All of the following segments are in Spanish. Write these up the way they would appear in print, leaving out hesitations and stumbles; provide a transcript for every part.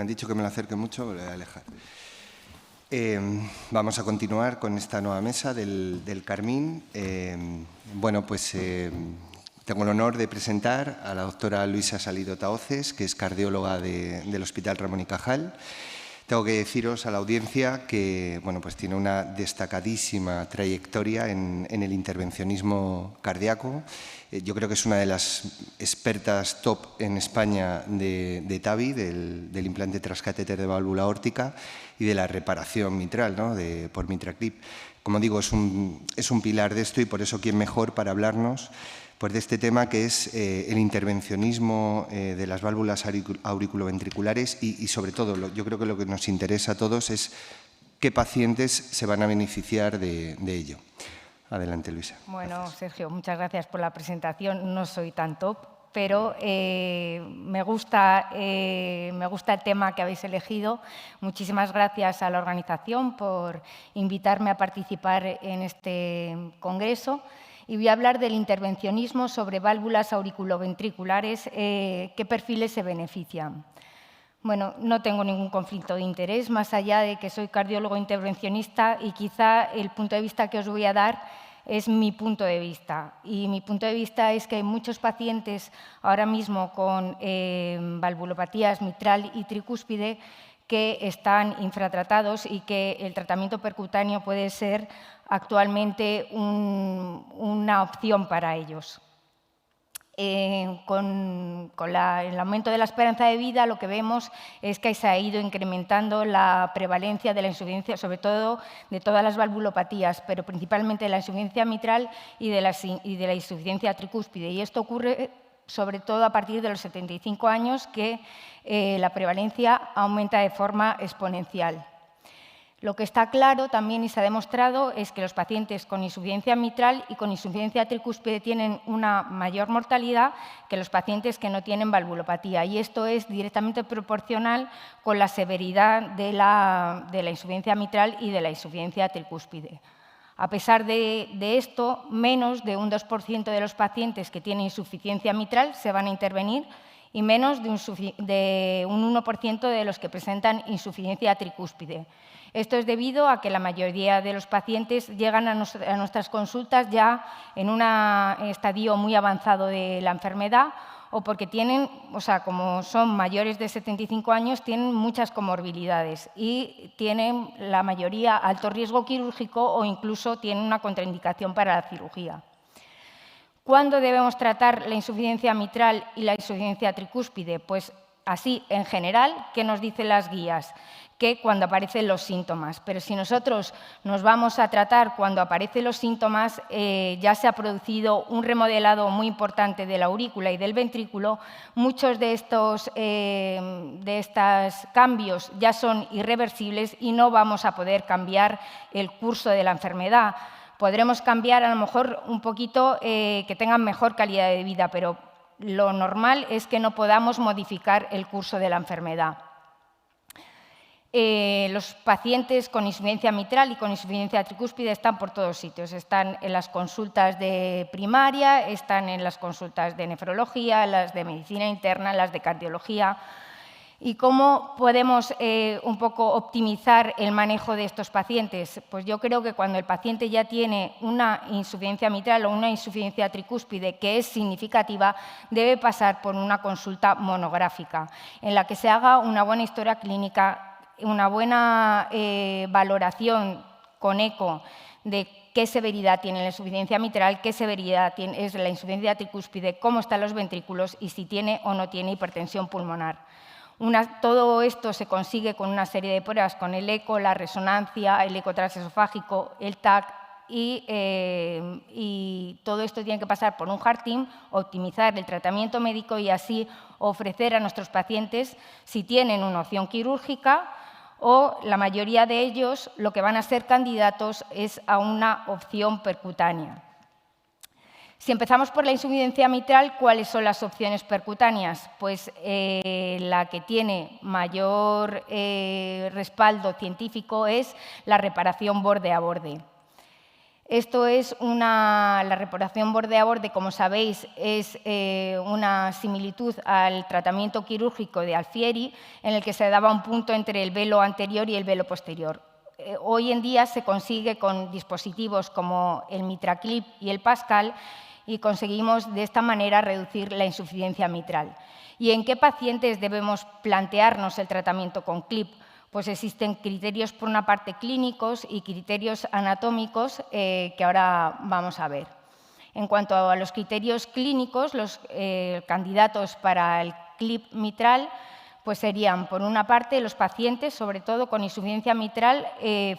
Me han dicho que me lo acerque mucho, pero lo voy a alejar. Vamos a continuar con esta nueva mesa del Carmín. Tengo el honor de presentar a la doctora Luisa Salido Tahoces, que es cardióloga del Hospital Ramón y Cajal. Tengo que deciros a la audiencia que tiene una destacadísima trayectoria en el intervencionismo cardíaco. Yo creo que es una de las expertas top en España de TAVI, del implante transcatéter de válvula aórtica y de la reparación mitral, ¿no? por MitraClip. Como digo, es un pilar de esto y por eso quién mejor para hablarnos de este tema que es el intervencionismo de las válvulas auriculoventriculares y sobre todo, yo creo que lo que nos interesa a todos es qué pacientes se van a beneficiar de ello. Adelante, Luisa. Bueno, gracias. Sergio, muchas gracias por la presentación. No soy tan top, pero me gusta el tema que habéis elegido. Muchísimas gracias a la organización por invitarme a participar en este congreso. Y voy a hablar del intervencionismo sobre válvulas auriculoventriculares, qué perfiles se benefician. Bueno, no tengo ningún conflicto de interés, más allá de que soy cardiólogo intervencionista y quizá el punto de vista que os voy a dar es mi punto de vista. Y mi punto de vista es que hay muchos pacientes ahora mismo con valvulopatías mitral y tricúspide que están infratratados y que el tratamiento percutáneo puede ser actualmente una opción para ellos. Con el aumento de la esperanza de vida, lo que vemos es que se ha ido incrementando la prevalencia de la insuficiencia, sobre todo de todas las valvulopatías, pero principalmente de la insuficiencia mitral y de la insuficiencia tricúspide. Y esto ocurre sobre todo a partir de los 75 años, que la prevalencia aumenta de forma exponencial. Lo que está claro también y se ha demostrado es que los pacientes con insuficiencia mitral y con insuficiencia tricúspide tienen una mayor mortalidad que los pacientes que no tienen valvulopatía, y esto es directamente proporcional con la severidad de la insuficiencia mitral y de la insuficiencia tricúspide. A pesar de esto, menos de un 2% de los pacientes que tienen insuficiencia mitral se van a intervenir y menos de un 1% de los que presentan insuficiencia tricúspide. Esto es debido a que la mayoría de los pacientes llegan a nuestras consultas ya en un estadio muy avanzado de la enfermedad o porque como son mayores de 75 años, tienen muchas comorbilidades y tienen la mayoría alto riesgo quirúrgico o incluso tienen una contraindicación para la cirugía. ¿Cuándo debemos tratar la insuficiencia mitral y la insuficiencia tricúspide? Pues así, en general, ¿qué nos dicen las guías? Que cuando aparecen los síntomas. Pero si nosotros nos vamos a tratar cuando aparecen los síntomas, ya se ha producido un remodelado muy importante de la aurícula y del ventrículo. Muchos de estos cambios ya son irreversibles y no vamos a poder cambiar el curso de la enfermedad. Podremos cambiar a lo mejor un poquito que tengan mejor calidad de vida, pero lo normal es que no podamos modificar el curso de la enfermedad. Los pacientes con insuficiencia mitral y con insuficiencia tricúspide están por todos sitios. Están en las consultas de primaria, están en las consultas de nefrología, las de medicina interna, las de cardiología. ¿Y cómo podemos un poco optimizar el manejo de estos pacientes? Pues yo creo que cuando el paciente ya tiene una insuficiencia mitral o una insuficiencia tricúspide que es significativa, debe pasar por una consulta monográfica en la que se haga una buena historia clínica, una buena valoración con eco de qué severidad tiene la insuficiencia mitral, qué severidad es la insuficiencia tricúspide, cómo están los ventrículos y si tiene o no tiene hipertensión pulmonar. Todo esto se consigue con una serie de pruebas, con el eco, la resonancia, el eco transesofágico, el TAC, y todo esto tiene que pasar por un heart team, optimizar el tratamiento médico y así ofrecer a nuestros pacientes, si tienen una opción quirúrgica, o la mayoría de ellos lo que van a ser candidatos es a una opción percutánea. Si empezamos por la insuficiencia mitral, ¿cuáles son las opciones percutáneas? Pues la que tiene mayor respaldo científico es la reparación borde a borde. Esto es la reparación borde a borde, como sabéis, es una similitud al tratamiento quirúrgico de Alfieri, en el que se daba un punto entre el velo anterior y el velo posterior. Hoy en día se consigue con dispositivos como el MitraClip y el Pascal y conseguimos de esta manera reducir la insuficiencia mitral. ¿Y en qué pacientes debemos plantearnos el tratamiento con clip? Pues existen criterios, por una parte, clínicos y criterios anatómicos que ahora vamos a ver. En cuanto a los criterios clínicos, los candidatos para el clip mitral pues serían, por una parte, los pacientes, sobre todo con insuficiencia mitral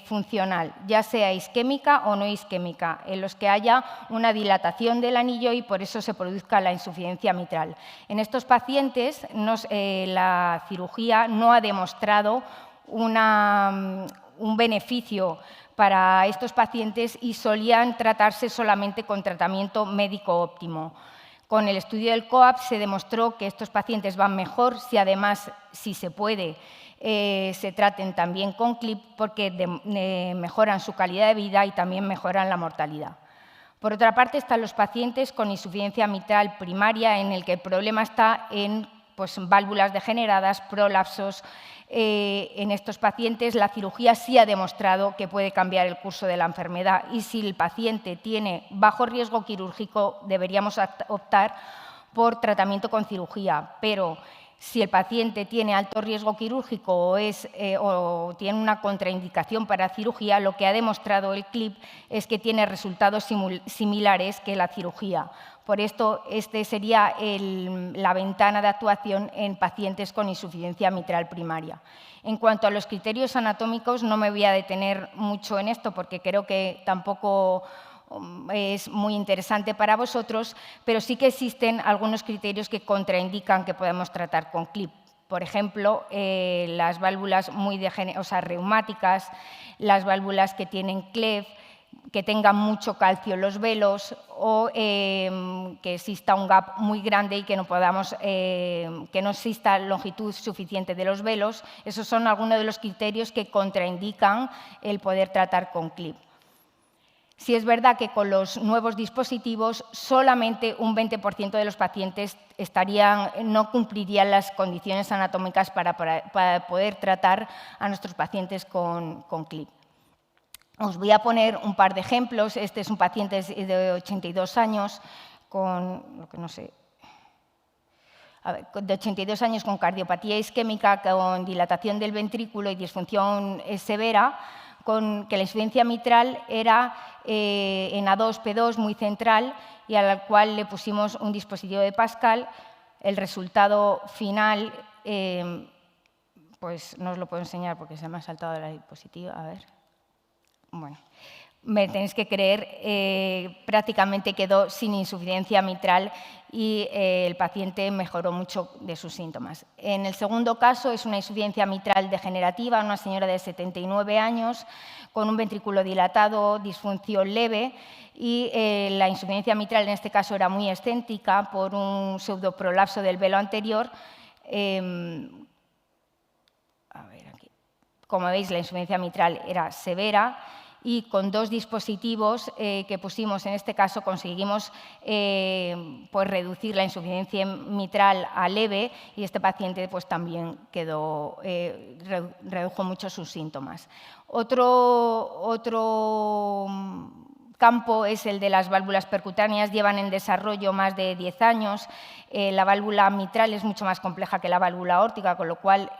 funcional, ya sea isquémica o no isquémica, en los que haya una dilatación del anillo y por eso se produzca la insuficiencia mitral. En estos pacientes la cirugía no ha demostrado un beneficio para estos pacientes y solían tratarse solamente con tratamiento médico óptimo. Con el estudio del COAP se demostró que estos pacientes van mejor si además, si se puede, se traten también con clip porque mejoran su calidad de vida y también mejoran la mortalidad. Por otra parte, están los pacientes con insuficiencia mitral primaria, en el que el problema está en válvulas degeneradas, prolapsos. En estos pacientes la cirugía sí ha demostrado que puede cambiar el curso de la enfermedad y si el paciente tiene bajo riesgo quirúrgico deberíamos optar por tratamiento con cirugía, pero si el paciente tiene alto riesgo quirúrgico o tiene una contraindicación para cirugía, lo que ha demostrado el clip es que tiene resultados similares que la cirugía. Por esto, esta sería la ventana de actuación en pacientes con insuficiencia mitral primaria. En cuanto a los criterios anatómicos, no me voy a detener mucho en esto porque creo que tampoco es muy interesante para vosotros, pero sí que existen algunos criterios que contraindican que podemos tratar con clip. Por ejemplo, las válvulas reumáticas, las válvulas que tienen CLEF, que tengan mucho calcio en los velos o que exista un gap muy grande y que no exista longitud suficiente de los velos. Esos son algunos de los criterios que contraindican el poder tratar con clip. Sí es verdad que con los nuevos dispositivos solamente un 20% de los pacientes no cumplirían las condiciones anatómicas para poder tratar a nuestros pacientes con clip. Os voy a poner un par de ejemplos. Este es un paciente de 82 años de 82 años con cardiopatía isquémica, con dilatación del ventrículo y disfunción severa, con que la insuficiencia mitral era en A2, P2, muy central, y al cual le pusimos un dispositivo de Pascal. El resultado final, pues no os lo puedo enseñar porque se me ha saltado la diapositiva. A ver. Bueno, me tenéis que creer, prácticamente quedó sin insuficiencia mitral y el paciente mejoró mucho de sus síntomas. En el segundo caso es una insuficiencia mitral degenerativa, una señora de 79 años con un ventrículo dilatado, disfunción leve y la insuficiencia mitral en este caso era muy excéntrica por un pseudoprolapso del velo anterior. Como veis, la insuficiencia mitral era severa y con dos dispositivos que pusimos, en este caso conseguimos reducir la insuficiencia mitral a leve y este paciente también redujo mucho sus síntomas. Otro campo es el de las válvulas percutáneas, llevan en desarrollo más de 10 años. La válvula mitral es mucho más compleja que la válvula aórtica, con lo cual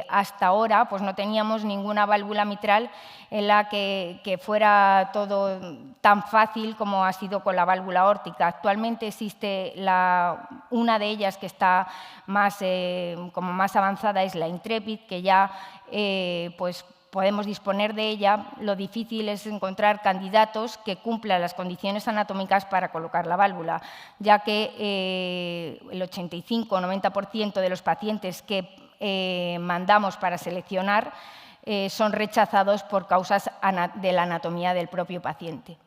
hasta ahora no teníamos ninguna válvula mitral en la que fuera todo tan fácil como ha sido con la válvula aórtica. Actualmente existe una de ellas que está más avanzada, es la Intrepid, que ya podemos disponer de ella. Lo difícil es encontrar candidatos que cumplan las condiciones anatómicas para colocar la válvula, ya que el 85-90% de los pacientes que mandamos para seleccionar son rechazados por causas de la anatomía del propio paciente.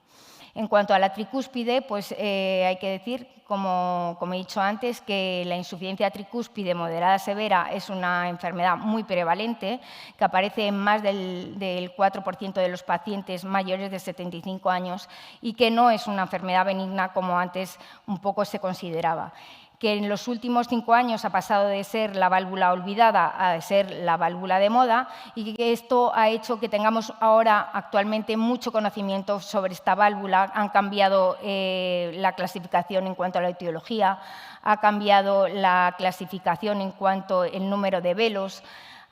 En cuanto a la tricúspide, pues hay que decir, como he dicho antes, que la insuficiencia tricúspide moderada severa es una enfermedad muy prevalente, que aparece en más del 4% de los pacientes mayores de 75 años y que no es una enfermedad benigna como antes un poco se consideraba, que en los últimos 5 años ha pasado de ser la válvula olvidada a ser la válvula de moda, y que esto ha hecho que tengamos ahora actualmente mucho conocimiento sobre esta válvula. Han cambiado la clasificación en cuanto a la etiología, ha cambiado la clasificación en cuanto al número de velos,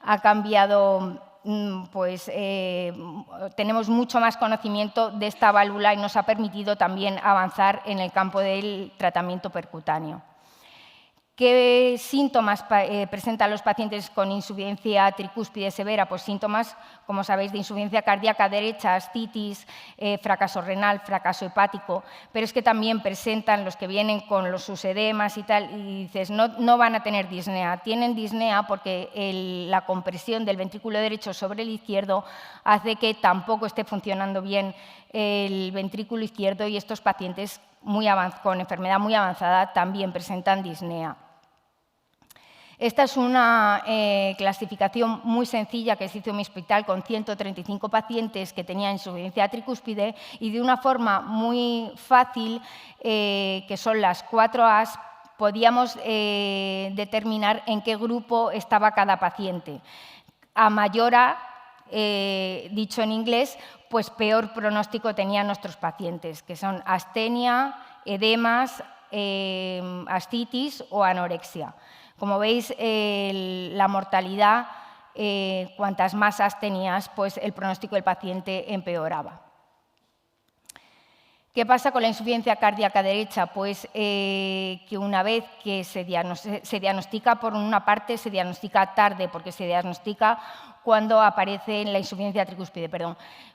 ha cambiado, tenemos mucho más conocimiento de esta válvula y nos ha permitido también avanzar en el campo del tratamiento percutáneo. ¿Qué síntomas presentan los pacientes con insuficiencia tricúspide severa? Pues síntomas, como sabéis, de insuficiencia cardíaca derecha, ascitis, fracaso renal, fracaso hepático, pero es que también presentan los que vienen con sus edemas y tal, y dices, no van a tener disnea. Tienen disnea porque la compresión del ventrículo derecho sobre el izquierdo hace que tampoco esté funcionando bien el ventrículo izquierdo, y estos pacientes con enfermedad muy avanzada también presentan disnea. Esta es una clasificación muy sencilla que se hizo en mi hospital con 135 pacientes que tenían insuficiencia tricúspide, y de una forma muy fácil, que son las 4 A's, podíamos determinar en qué grupo estaba cada paciente. A mayor A, dicho en inglés, pues peor pronóstico tenían nuestros pacientes, que son astenia, edemas, ascitis o anorexia. Como veis, la mortalidad, cuantas más As tenías, pues el pronóstico del paciente empeoraba. ¿Qué pasa con la insuficiencia cardíaca derecha? Pues que una vez que se diagnostica, por una parte, se diagnostica tarde, porque se diagnostica cuando aparece la insuficiencia tricúspide,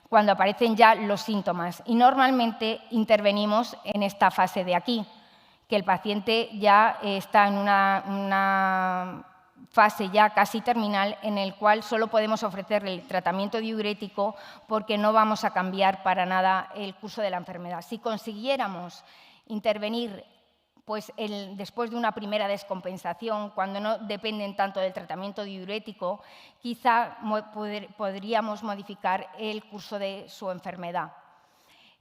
cuando aparecen ya los síntomas. Y normalmente intervenimos en esta fase de aquí, que el paciente ya está en una fase ya casi terminal, en el cual solo podemos ofrecerle el tratamiento diurético, porque no vamos a cambiar para nada el curso de la enfermedad. Si consiguiéramos intervenir pues después de una primera descompensación, cuando no dependen tanto del tratamiento diurético, quizá podríamos modificar el curso de su enfermedad.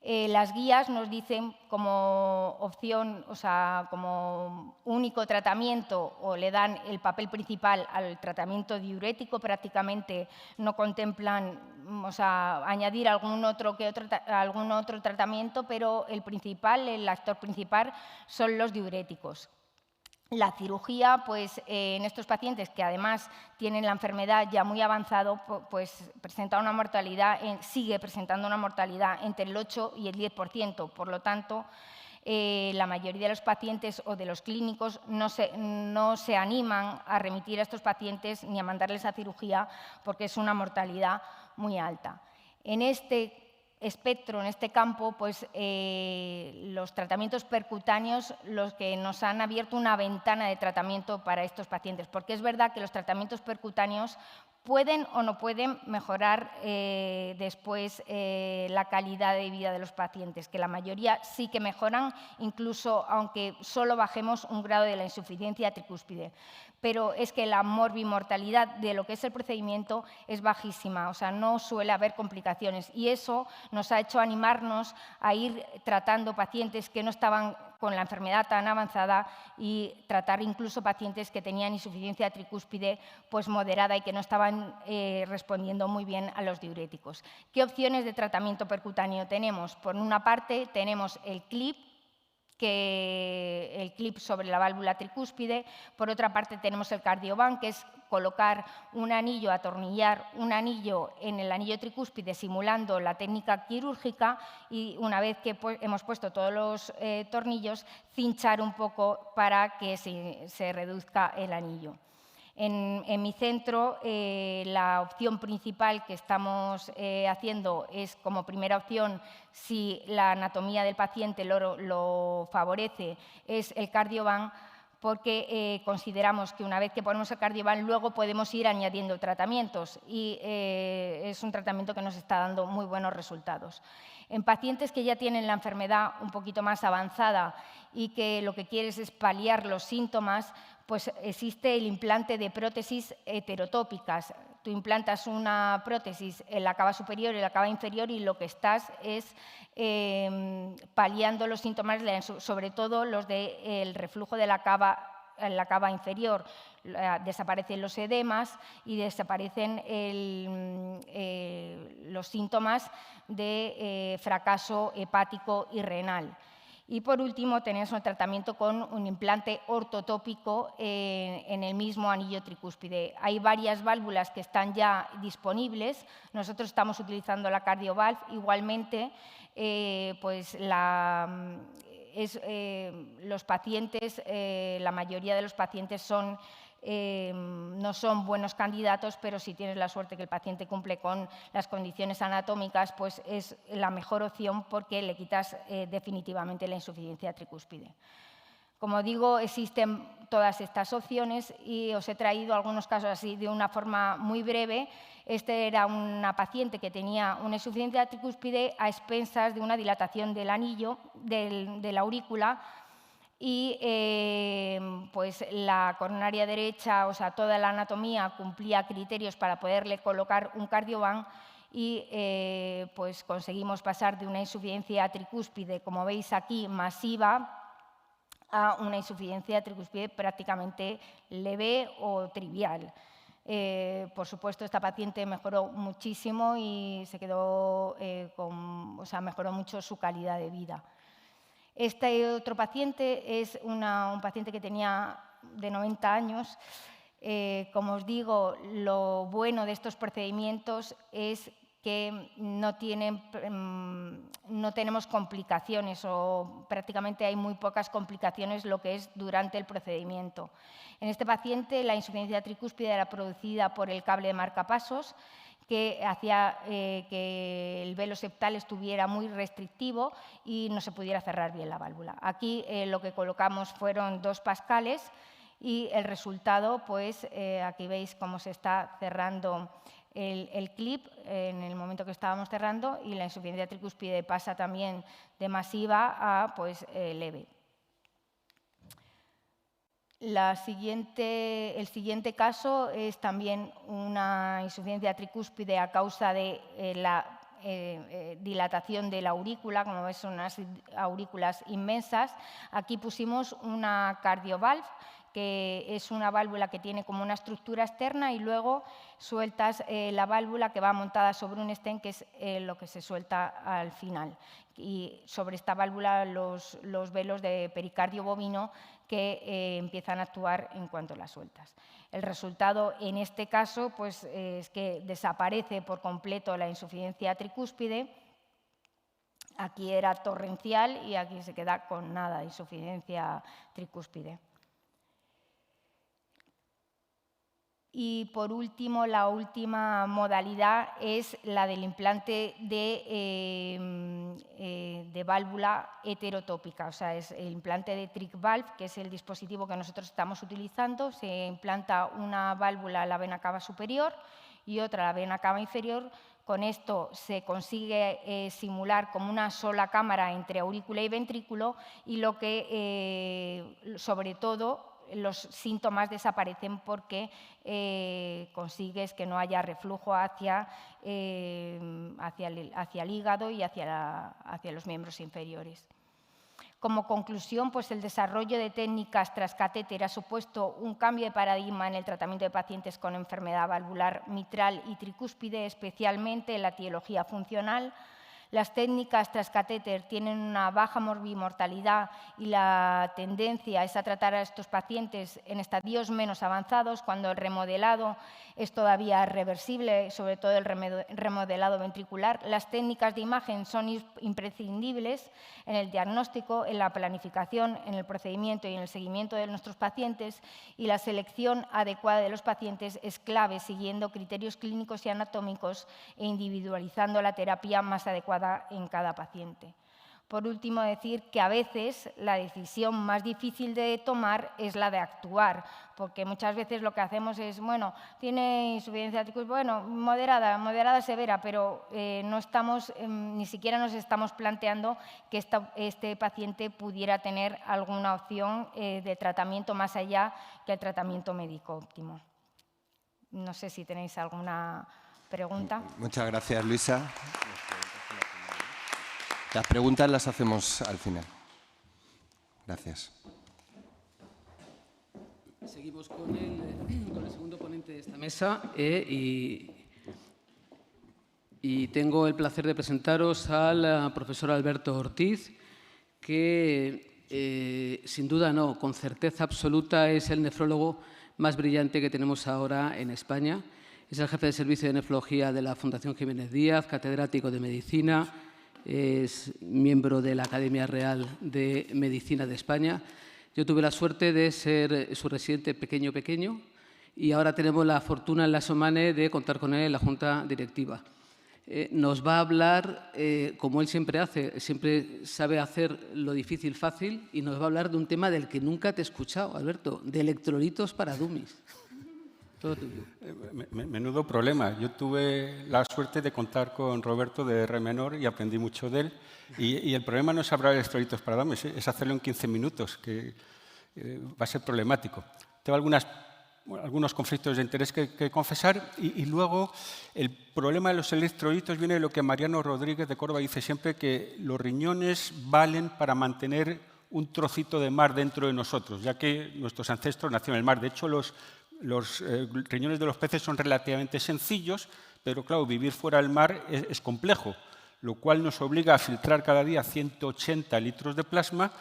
Las guías nos dicen como opción, o sea, como único tratamiento, o le dan el papel principal al tratamiento diurético, prácticamente no contemplan, o sea, añadir algún otro tratamiento, pero el actor principal son los diuréticos. La cirugía, pues en estos pacientes que además tienen la enfermedad ya muy avanzado, pues sigue presentando una mortalidad entre el 8 y el 10%. Por lo tanto, la mayoría de los pacientes o de los clínicos no se animan a remitir a estos pacientes ni a mandarles a cirugía, porque es una mortalidad muy alta. En este espectro, en este campo, pues los tratamientos percutáneos, los que nos han abierto una ventana de tratamiento para estos pacientes, porque es verdad que los tratamientos percutáneos pueden o no pueden mejorar después la calidad de vida de los pacientes, que la mayoría sí que mejoran, incluso aunque solo bajemos un grado de la insuficiencia tricúspide. Pero es que la morbimortalidad de lo que es el procedimiento es bajísima, o sea, no suele haber complicaciones, y eso nos ha hecho animarnos a ir tratando pacientes que no estaban con la enfermedad tan avanzada, y tratar incluso pacientes que tenían insuficiencia tricúspide pues moderada y que no estaban respondiendo muy bien a los diuréticos. ¿Qué opciones de tratamiento percutáneo tenemos? Por una parte tenemos el clip sobre la válvula tricúspide. Por otra parte tenemos el Cardioband, que es colocar un anillo, atornillar un anillo en el anillo tricúspide simulando la técnica quirúrgica, y una vez que hemos puesto todos los tornillos, cinchar un poco para que se reduzca el anillo. En mi centro, la opción principal que estamos haciendo es, como primera opción, si la anatomía del paciente lo favorece, es el Cardioband, porque consideramos que una vez que ponemos el Cardiovan luego podemos ir añadiendo tratamientos y es un tratamiento que nos está dando muy buenos resultados. En pacientes que ya tienen la enfermedad un poquito más avanzada y que lo que quieres es paliar los síntomas, pues existe el implante de prótesis heterotópicas. Tú implantas una prótesis en la cava superior y en la cava inferior y lo que estás es paliando los síntomas, sobre todo los del reflujo de la cava inferior. Desaparecen los edemas y desaparecen los síntomas de fracaso hepático y renal. Y por último, tenemos un tratamiento con un implante ortotópico en el mismo anillo tricúspide. Hay varias válvulas que están ya disponibles. Nosotros estamos utilizando la CardioValve. Igualmente, pues los pacientes, la mayoría de los pacientes no son buenos candidatos, pero si tienes la suerte que el paciente cumple con las condiciones anatómicas, pues es la mejor opción porque le quitas definitivamente la insuficiencia tricúspide. Como digo, existen todas estas opciones y os he traído algunos casos así de una forma muy breve. Este era una paciente que tenía una insuficiencia tricúspide a expensas de una dilatación del anillo, de la aurícula, y pues la coronaria derecha, o sea, toda la anatomía cumplía criterios para poderle colocar un Cardiovan y pues conseguimos pasar de una insuficiencia tricúspide, como veis aquí, masiva, a una insuficiencia tricúspide prácticamente leve o trivial. Por supuesto, esta paciente mejoró muchísimo y se quedó mejoró mucho su calidad de vida. Este otro paciente es un paciente que tenía de 90 años. Como os digo, lo bueno de estos procedimientos es que no tenemos complicaciones o prácticamente hay muy pocas complicaciones lo que es durante el procedimiento. En este paciente la insuficiencia tricúspide era producida por el cable de marcapasos que hacía que el velo septal estuviera muy restrictivo y no se pudiera cerrar bien la válvula. Aquí lo que colocamos fueron 2 pascales y el resultado, pues aquí veis cómo se está cerrando el clip en el momento que estábamos cerrando y la insuficiencia tricúspide pasa también de masiva a pues, leve. El siguiente caso es también una insuficiencia tricúspide a causa de la dilatación de la aurícula, como ves son unas aurículas inmensas. Aquí pusimos una CardioValve, que es una válvula que tiene como una estructura externa y luego sueltas la válvula que va montada sobre un stent, que es lo que se suelta al final. Y sobre esta válvula los velos de pericardio bovino que empiezan a actuar en cuanto la sueltas. El resultado en este caso pues, es que desaparece por completo la insuficiencia tricúspide. Aquí era torrencial y aquí se queda con nada de insuficiencia tricúspide. Y por último, la última modalidad es la del implante de válvula heterotópica, o sea, es el implante de TricValve, que es el dispositivo que nosotros estamos utilizando. Se implanta una válvula a la vena cava superior y otra a la vena cava inferior. Con esto se consigue simular como una sola cámara entre aurícula y ventrículo y lo que, sobre todo, los síntomas desaparecen porque consigues que no haya reflujo hacia el hígado y hacia los miembros inferiores. Como conclusión, pues el desarrollo de técnicas transcatéter ha supuesto un cambio de paradigma en el tratamiento de pacientes con enfermedad valvular mitral y tricúspide, especialmente en la etiología funcional. Las técnicas transcatéter tienen una baja morbimortalidad y la tendencia es a tratar a estos pacientes en estadios menos avanzados, cuando el remodelado es todavía reversible, sobre todo el remodelado ventricular. Las técnicas de imagen son imprescindibles en el diagnóstico, en la planificación, en el procedimiento y en el seguimiento de nuestros pacientes, y la selección adecuada de los pacientes es clave, siguiendo criterios clínicos y anatómicos e individualizando la terapia más adecuada en cada paciente. Por último, decir que a veces la decisión más difícil de tomar es la de actuar, porque muchas veces lo que hacemos es, bueno, tiene insuficiencia ventricular, bueno, moderada severa, pero no estamos, ni siquiera nos estamos planteando que este paciente pudiera tener alguna opción de tratamiento más allá que el tratamiento médico óptimo. No sé si tenéis alguna pregunta. Muchas gracias, Luisa. Las preguntas las hacemos al final. Gracias. Seguimos con el segundo ponente de esta mesa y tengo el placer de presentaros al profesor Alberto Ortiz, que sin duda no, con certeza absoluta es el nefrólogo más brillante que tenemos ahora en España. Es el jefe de servicio de nefrología de la Fundación Jiménez Díaz, catedrático de medicina, es miembro de la Academia Real de Medicina de España. Yo tuve la suerte de ser su residente pequeño y ahora tenemos la fortuna en la Somane de contar con él en la Junta Directiva. Nos va a hablar, como él siempre hace, siempre sabe hacer lo difícil fácil, y nos va a hablar de un tema del que nunca te he escuchado, Alberto, de electrolitos para dummies. Todo tuyo. Menudo problema. Yo tuve la suerte de contar con Roberto de R menor y aprendí mucho de él. Y el problema no es hablar de electrolitos para dummies, es hacerlo en 15 minutos, que va a ser problemático. Tengo algunos conflictos de interés que confesar y luego el problema de los electrolitos viene de lo que Mariano Rodríguez de Córdoba dice siempre, que los riñones valen para mantener un trocito de mar dentro de nosotros, ya que nuestros ancestros nacieron en el mar. De hecho, los riñones de los peces son relativamente sencillos, pero claro, vivir fuera del mar es complejo, lo cual nos obliga a filtrar cada día 180 litros de plasma,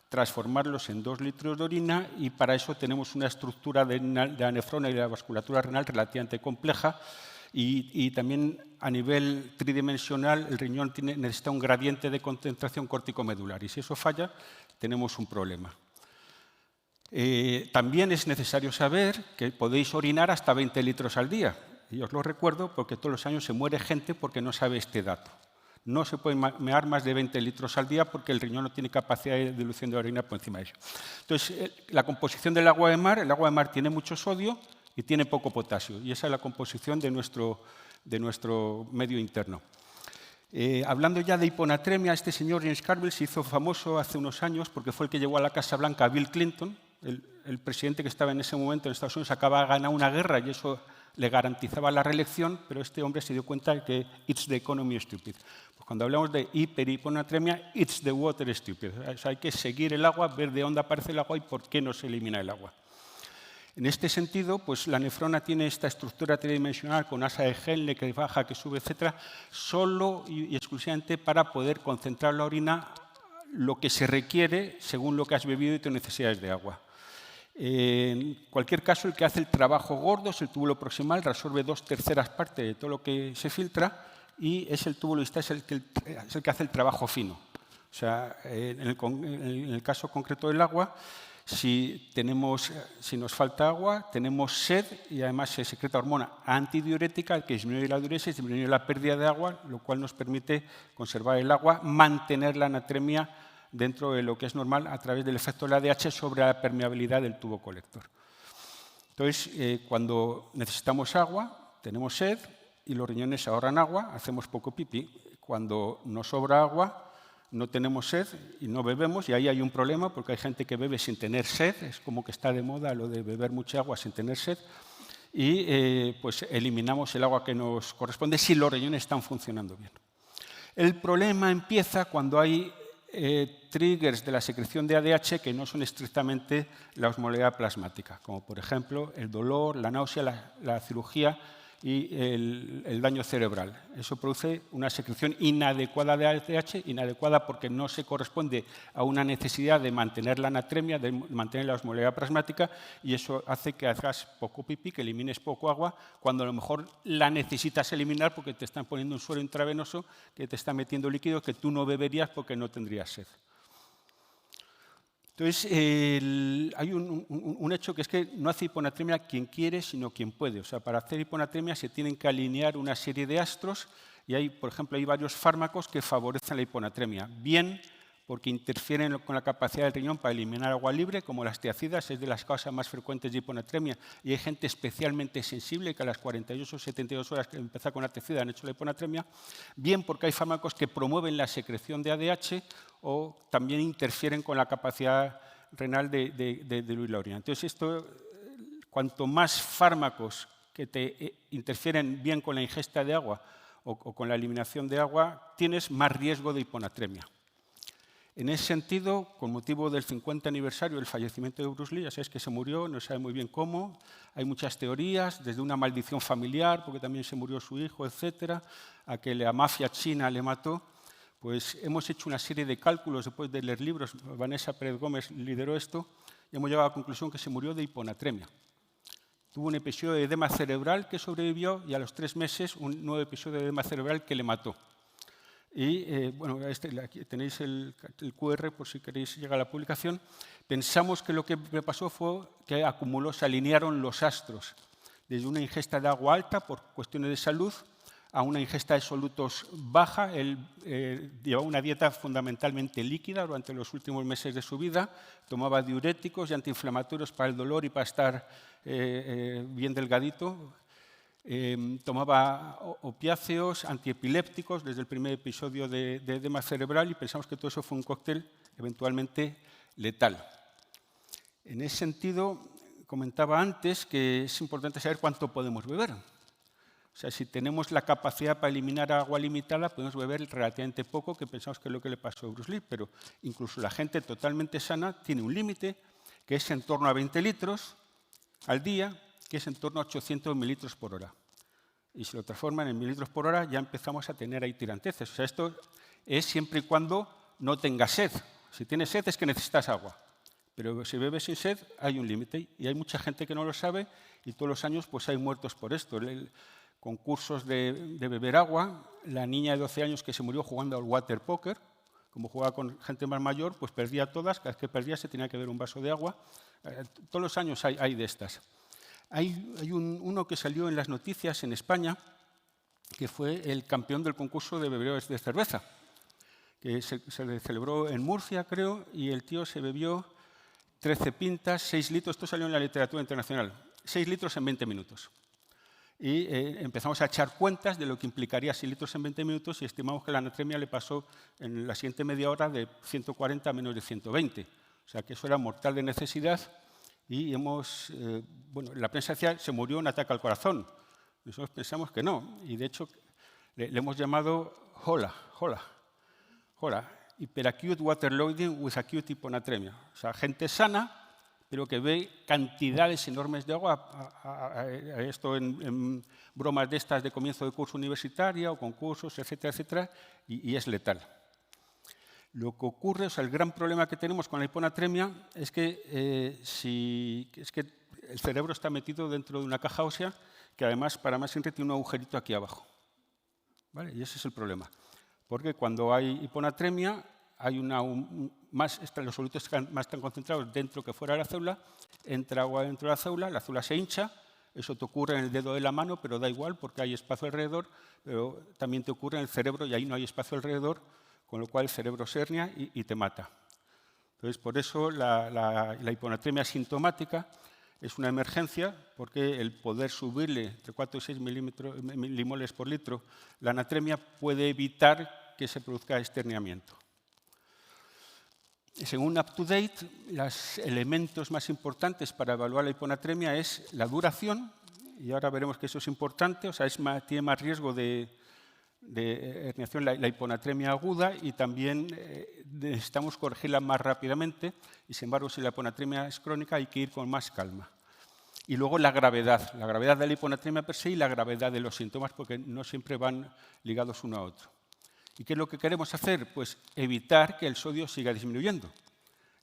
transformarlos en 2 litros de orina, y para eso tenemos una estructura de la nefrona y de la vasculatura renal relativamente compleja, y también a nivel tridimensional el riñón necesita un gradiente de concentración córtico-medular, y si eso falla tenemos un problema. También es necesario saber que podéis orinar hasta 20 litros al día, y os lo recuerdo porque todos los años se muere gente porque no sabe este dato. No se puede mear más de 20 litros al día porque el riñón no tiene capacidad de dilución de orina por encima de eso. Entonces, la composición del agua de mar, el agua de mar tiene mucho sodio y tiene poco potasio, y esa es la composición de nuestro medio interno. Hablando ya de hiponatremia, este señor James Carville se hizo famoso hace unos años porque fue el que llevó a la Casa Blanca a Bill Clinton, el presidente que estaba en ese momento en Estados Unidos. Acaba de ganar una guerra y eso le garantizaba la reelección, pero este hombre se dio cuenta de que it's the economy stupid. Pues cuando hablamos de hiponatremia, it's the water stupid. O sea, hay que seguir el agua, ver de dónde aparece el agua y por qué no se elimina el agua. En este sentido, pues la nefrona tiene esta estructura tridimensional con asa de Henle que baja, que sube, etcétera, solo y exclusivamente para poder concentrar la orina lo que se requiere según lo que has bebido y tus necesidades de agua. En cualquier caso, el que hace el trabajo gordo es el túbulo proximal, reabsorbe 2/3 partes de todo lo que se filtra, y es el túbulo distal es el que hace el trabajo fino. O sea, en el caso concreto del agua, si nos falta agua, tenemos sed y además se secreta hormona antidiurética que disminuye la diuresis, disminuye la pérdida de agua, lo cual nos permite conservar el agua, mantener la anatremia dentro de lo que es normal a través del efecto del ADH sobre la permeabilidad del tubo colector. Entonces, cuando necesitamos agua, tenemos sed y los riñones ahorran agua, hacemos poco pipí. Cuando nos sobra agua, no tenemos sed y no bebemos, y ahí hay un problema porque hay gente que bebe sin tener sed, es como que está de moda lo de beber mucha agua sin tener sed, y pues eliminamos el agua que nos corresponde si los riñones están funcionando bien. El problema empieza cuando hay triggers de la secreción de ADH que no son estrictamente la osmolalidad plasmática, como por ejemplo el dolor, la náusea, la cirugía y el daño cerebral. Eso produce una secreción inadecuada de ADH, inadecuada porque no se corresponde a una necesidad de mantener la anatremia, de mantener la osmolalidad plasmática, y eso hace que hagas poco pipí, que elimines poco agua, cuando a lo mejor la necesitas eliminar porque te están poniendo un suero intravenoso que te está metiendo líquido que tú no beberías porque no tendrías sed. Entonces, hay un hecho que es que no hace hiponatremia quien quiere, sino quien puede. O sea, para hacer hiponatremia se tienen que alinear una serie de astros y hay, por ejemplo, hay varios fármacos que favorecen la hiponatremia. Bien porque interfieren con la capacidad del riñón para eliminar agua libre, como las tiacidas, es de las causas más frecuentes de hiponatremia. Y hay gente especialmente sensible que a las 48 o 72 horas que empieza con la tiacida han hecho la hiponatremia, bien porque hay fármacos que promueven la secreción de ADH o también interfieren con la capacidad renal de diluir la orina. Entonces, cuanto más fármacos que te interfieren bien con la ingesta de agua o con la eliminación de agua, tienes más riesgo de hiponatremia. En ese sentido, con motivo del 50 aniversario del fallecimiento de Bruce Lee, ya sabéis que se murió, no se sabe muy bien cómo, hay muchas teorías, desde una maldición familiar, porque también se murió su hijo, etcétera, a que la mafia china le mató. Pues hemos hecho una serie de cálculos después de leer libros, Vanessa Pérez Gómez lideró esto, y hemos llegado a la conclusión que se murió de hiponatremia. Tuvo un episodio de edema cerebral que sobrevivió y a los 3 meses un nuevo episodio de edema cerebral que le mató. Y bueno, aquí tenéis el QR por si queréis llegar a la publicación. Pensamos que lo que pasó fue que se alinearon los astros, desde una ingesta de agua alta por cuestiones de salud a una ingesta de solutos baja. Él llevaba una dieta fundamentalmente líquida durante los últimos meses de su vida, tomaba diuréticos y antiinflamatorios para el dolor y para estar bien delgadito. Tomaba opiáceos, antiepilépticos desde el primer episodio de edema cerebral y pensamos que todo eso fue un cóctel eventualmente letal. En ese sentido, comentaba antes que es importante saber cuánto podemos beber. O sea, si tenemos la capacidad para eliminar agua limitada, podemos beber relativamente poco, que pensamos que es lo que le pasó a Bruce Lee, pero incluso la gente totalmente sana tiene un límite que es en torno a 20 litros al día, que es en torno a 800 mililitros por hora. Y si lo transforman en mililitros por hora, ya empezamos a tener ahí tiranteces. O sea, esto es siempre y cuando no tengas sed. Si tienes sed es que necesitas agua. Pero si bebes sin sed, hay un límite. Y hay mucha gente que no lo sabe y todos los años pues, hay muertos por esto. Concursos de beber agua. La niña de 12 años que se murió jugando al water poker, como jugaba con gente más mayor, pues perdía todas. Cada vez que perdía se tenía que beber un vaso de agua. Todos los años hay de estas. Hay uno que salió en las noticias en España, que fue el campeón del concurso de bebedores de cerveza, que se celebró en Murcia, creo, y el tío se bebió 13 pintas, 6 litros, esto salió en la literatura internacional, 6 litros en 20 minutos. Y empezamos a echar cuentas de lo que implicaría 6 litros en 20 minutos y estimamos que la anatremia le pasó en la siguiente media hora de 140 a menos de 120. O sea, que eso era mortal de necesidad. Y bueno, la prensa decía se murió un ataque al corazón. Nosotros pensamos que no. Y de hecho le hemos llamado HOLA, Hyperacute Waterloading with Acute Hyponatremia. O sea, gente sana, pero que ve cantidades enormes de agua. Esto en bromas de estas de comienzo de curso universitaria o concursos, etcétera, etcétera, y es letal. Lo que ocurre, o sea, el gran problema que tenemos con la hiponatremia es que, el cerebro está metido dentro de una caja ósea que además, para más simple, tiene un agujerito aquí abajo. ¿Vale? Y ese es el problema. Porque cuando hay hiponatremia, hay los solutos están más concentrados dentro que fuera de la célula, entra agua dentro de la célula se hincha, eso te ocurre en el dedo de la mano, pero da igual porque hay espacio alrededor, pero también te ocurre en el cerebro y ahí no hay espacio alrededor, con lo cual el cerebro se hernia y te mata. Entonces, por eso la hiponatremia sintomática es una emergencia, porque el poder subirle entre 4 y 6 milimoles por litro la anatremia puede evitar que se produzca esterniamiento. Según UpToDate, los elementos más importantes para evaluar la hiponatremia es la duración, y ahora veremos que eso es importante, o sea, tiene más riesgo de herniación la hiponatremia aguda y también necesitamos corregirla más rápidamente y, sin embargo, si la hiponatremia es crónica hay que ir con más calma. Y luego la gravedad de la hiponatremia per se y la gravedad de los síntomas, porque no siempre van ligados uno a otro. ¿Y qué es lo que queremos hacer? Pues evitar que el sodio siga disminuyendo.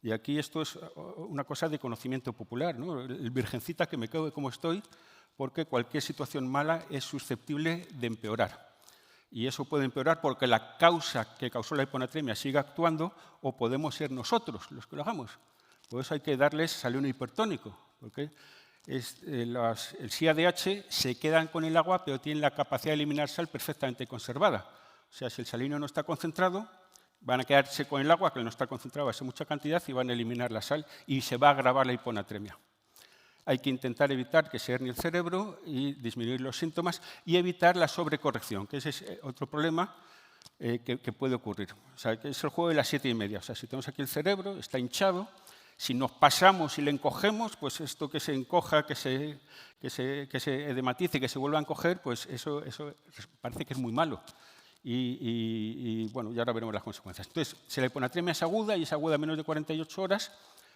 Y aquí esto es una cosa de conocimiento popular, ¿no? El virgencita que me quedo de cómo estoy, porque cualquier situación mala es susceptible de empeorar. Y eso puede empeorar porque la causa que causó la hiponatremia sigue actuando o podemos ser nosotros los que lo hagamos. Por eso hay que darles salino hipertónico, porque el SIADH se quedan con el agua, pero tienen la capacidad de eliminar sal perfectamente conservada. O sea, si el salino no está concentrado, van a quedarse con el agua, que no está concentrada, va a ser mucha cantidad, y van a eliminar la sal y se va a agravar la hiponatremia. Hay que intentar evitar que se hernie el cerebro y disminuir los síntomas y evitar la sobrecorrección, que ese es otro problema que puede ocurrir. O sea, que es el juego de las 7:30. O sea, si tenemos aquí el cerebro, está hinchado, si nos pasamos y le encogemos, pues esto que se encoja, que se edematice, que se vuelva a encoger, pues eso parece que es muy malo. Y bueno, ya ahora veremos las consecuencias. Entonces, si la hiponatremia es aguda y es aguda a menos de 48 horas,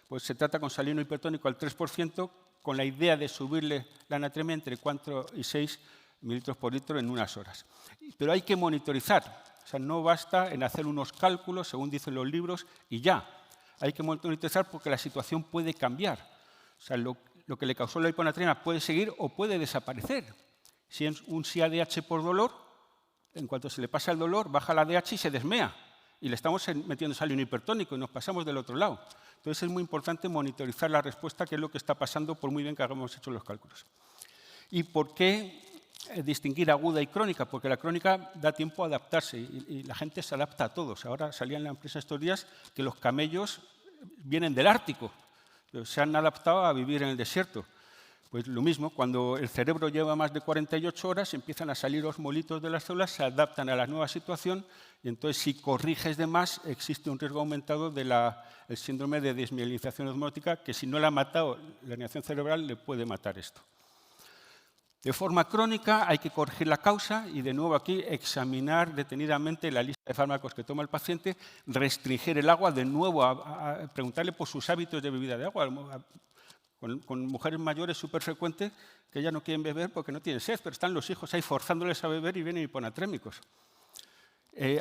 pues se trata con salino hipertónico al 3%, con la idea de subirle la anatremia entre 4 y 6 mililitros por litro en unas horas. Pero hay que monitorizar. O sea, no basta en hacer unos cálculos, según dicen los libros, y ya. Hay que monitorizar porque la situación puede cambiar. O sea, lo que le causó la hiponatremia puede seguir o puede desaparecer. Si es un ADH por dolor, en cuanto se le pasa el dolor, baja la ADH y se desmea. Y le estamos metiendo salino hipertónico y nos pasamos del otro lado. Entonces es muy importante monitorizar la respuesta, que es lo que está pasando, por muy bien que hayamos hecho los cálculos. ¿Y por qué distinguir aguda y crónica? Porque la crónica da tiempo a adaptarse y la gente se adapta a todos. Ahora salía en la empresa estos días que los camellos vienen del Ártico, pero se han adaptado a vivir en el desierto. Pues lo mismo, cuando el cerebro lleva más de 48 horas, empiezan a salir osmolitos de las células, se adaptan a la nueva situación y entonces si corriges de más, existe un riesgo aumentado del síndrome de desmielinización osmótica, que si no la ha matado la herniación cerebral, le puede matar esto. De forma crónica hay que corregir la causa y de nuevo aquí examinar detenidamente la lista de fármacos que toma el paciente, restringir el agua, de nuevo a preguntarle por sus hábitos de bebida de agua. Con mujeres mayores es súper frecuente que ya no quieren beber porque no tienen sed, pero están los hijos ahí forzándoles a beber y vienen hiponatrémicos.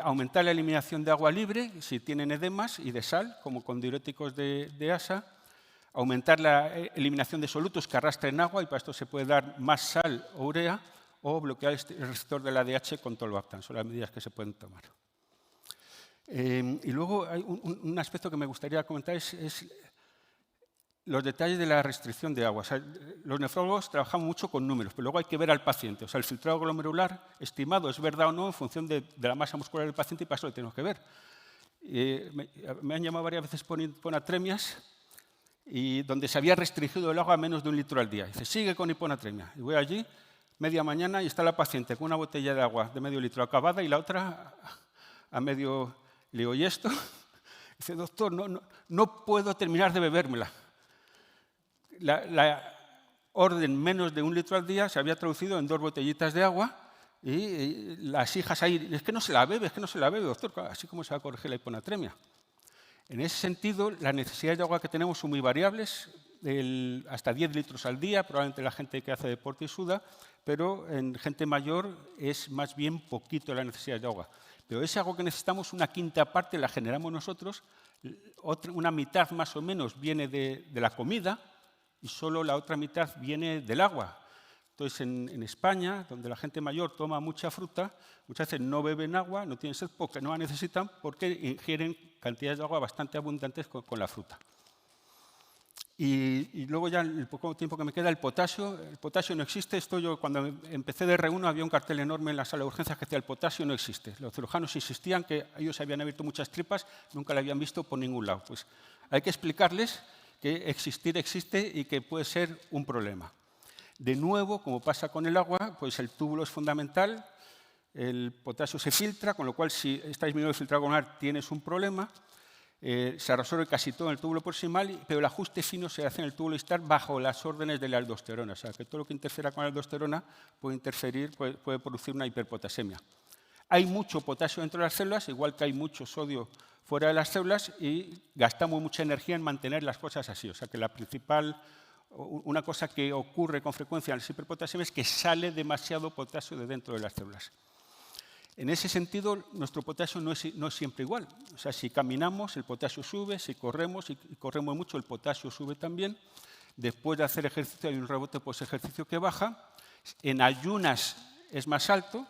Aumentar la eliminación de agua libre si tienen edemas y de sal, como con diuréticos de ASA. Aumentar la eliminación de solutos que arrastren agua y para esto se puede dar más sal o urea o bloquear el receptor del ADH con tolvaptan. Son las medidas que se pueden tomar. Y luego hay un aspecto que me gustaría comentar es los detalles de la restricción de agua. O sea, los nefrólogos trabajamos mucho con números, pero luego hay que ver al paciente. O sea, el filtrado glomerular estimado es verdad o no en función de la masa muscular del paciente y para eso lo tenemos que ver. Me han llamado varias veces por hiponatremias y donde se había restringido el agua a menos de 1 litro al día. Dice, sigue con hiponatremia. Y voy allí, media mañana, y está la paciente con una botella de agua de medio litro acabada y la otra a medio. Le digo, ¿y esto? Dice, doctor, no puedo terminar de bebérmela. La orden menos de 1 litro al día se había traducido en 2 botellitas de agua y las hijas ahí, es que no se la bebe, doctor, así como se va a corregir la hiponatremia. En ese sentido, las necesidades de agua que tenemos son muy variables, hasta 10 litros al día, probablemente la gente que hace deporte y suda, pero en gente mayor es más bien poquito la necesidad de agua. Pero ese agua que necesitamos, una quinta parte la generamos nosotros, una mitad más o menos viene de la comida y solo la otra mitad viene del agua. Entonces, en España, donde la gente mayor toma mucha fruta, muchas veces no beben agua, no tienen sed porque no la necesitan, porque ingieren cantidades de agua bastante abundantes con la fruta. Y luego ya, el poco tiempo que me queda, el potasio no existe. Esto yo, cuando empecé de R1, había un cartel enorme en la sala de urgencias que decía el potasio no existe. Los cirujanos insistían que ellos habían abierto muchas tripas, nunca lo habían visto por ningún lado. Pues hay que explicarles que existir existe y que puede ser un problema. De nuevo, como pasa con el agua, pues el túbulo es fundamental, el potasio se filtra, con lo cual si está disminuido el filtrado glomerular tienes un problema, se resuelve casi todo en el túbulo proximal, pero el ajuste fino se hace en el túbulo distal bajo las órdenes de la aldosterona, o sea que todo lo que interfiera con la aldosterona puede producir una hiperpotasemia. Hay mucho potasio dentro de las células, igual que hay mucho sodio fuera de las células y gastamos mucha energía en mantener las cosas así, o sea que una cosa que ocurre con frecuencia en las hiperpotasiemias es que sale demasiado potasio de dentro de las células. En ese sentido, nuestro potasio no es siempre igual. O sea, si caminamos, el potasio sube, si corremos, y corremos mucho, el potasio sube también. Después de hacer ejercicio hay un rebote post-ejercicio que baja. En ayunas es más alto.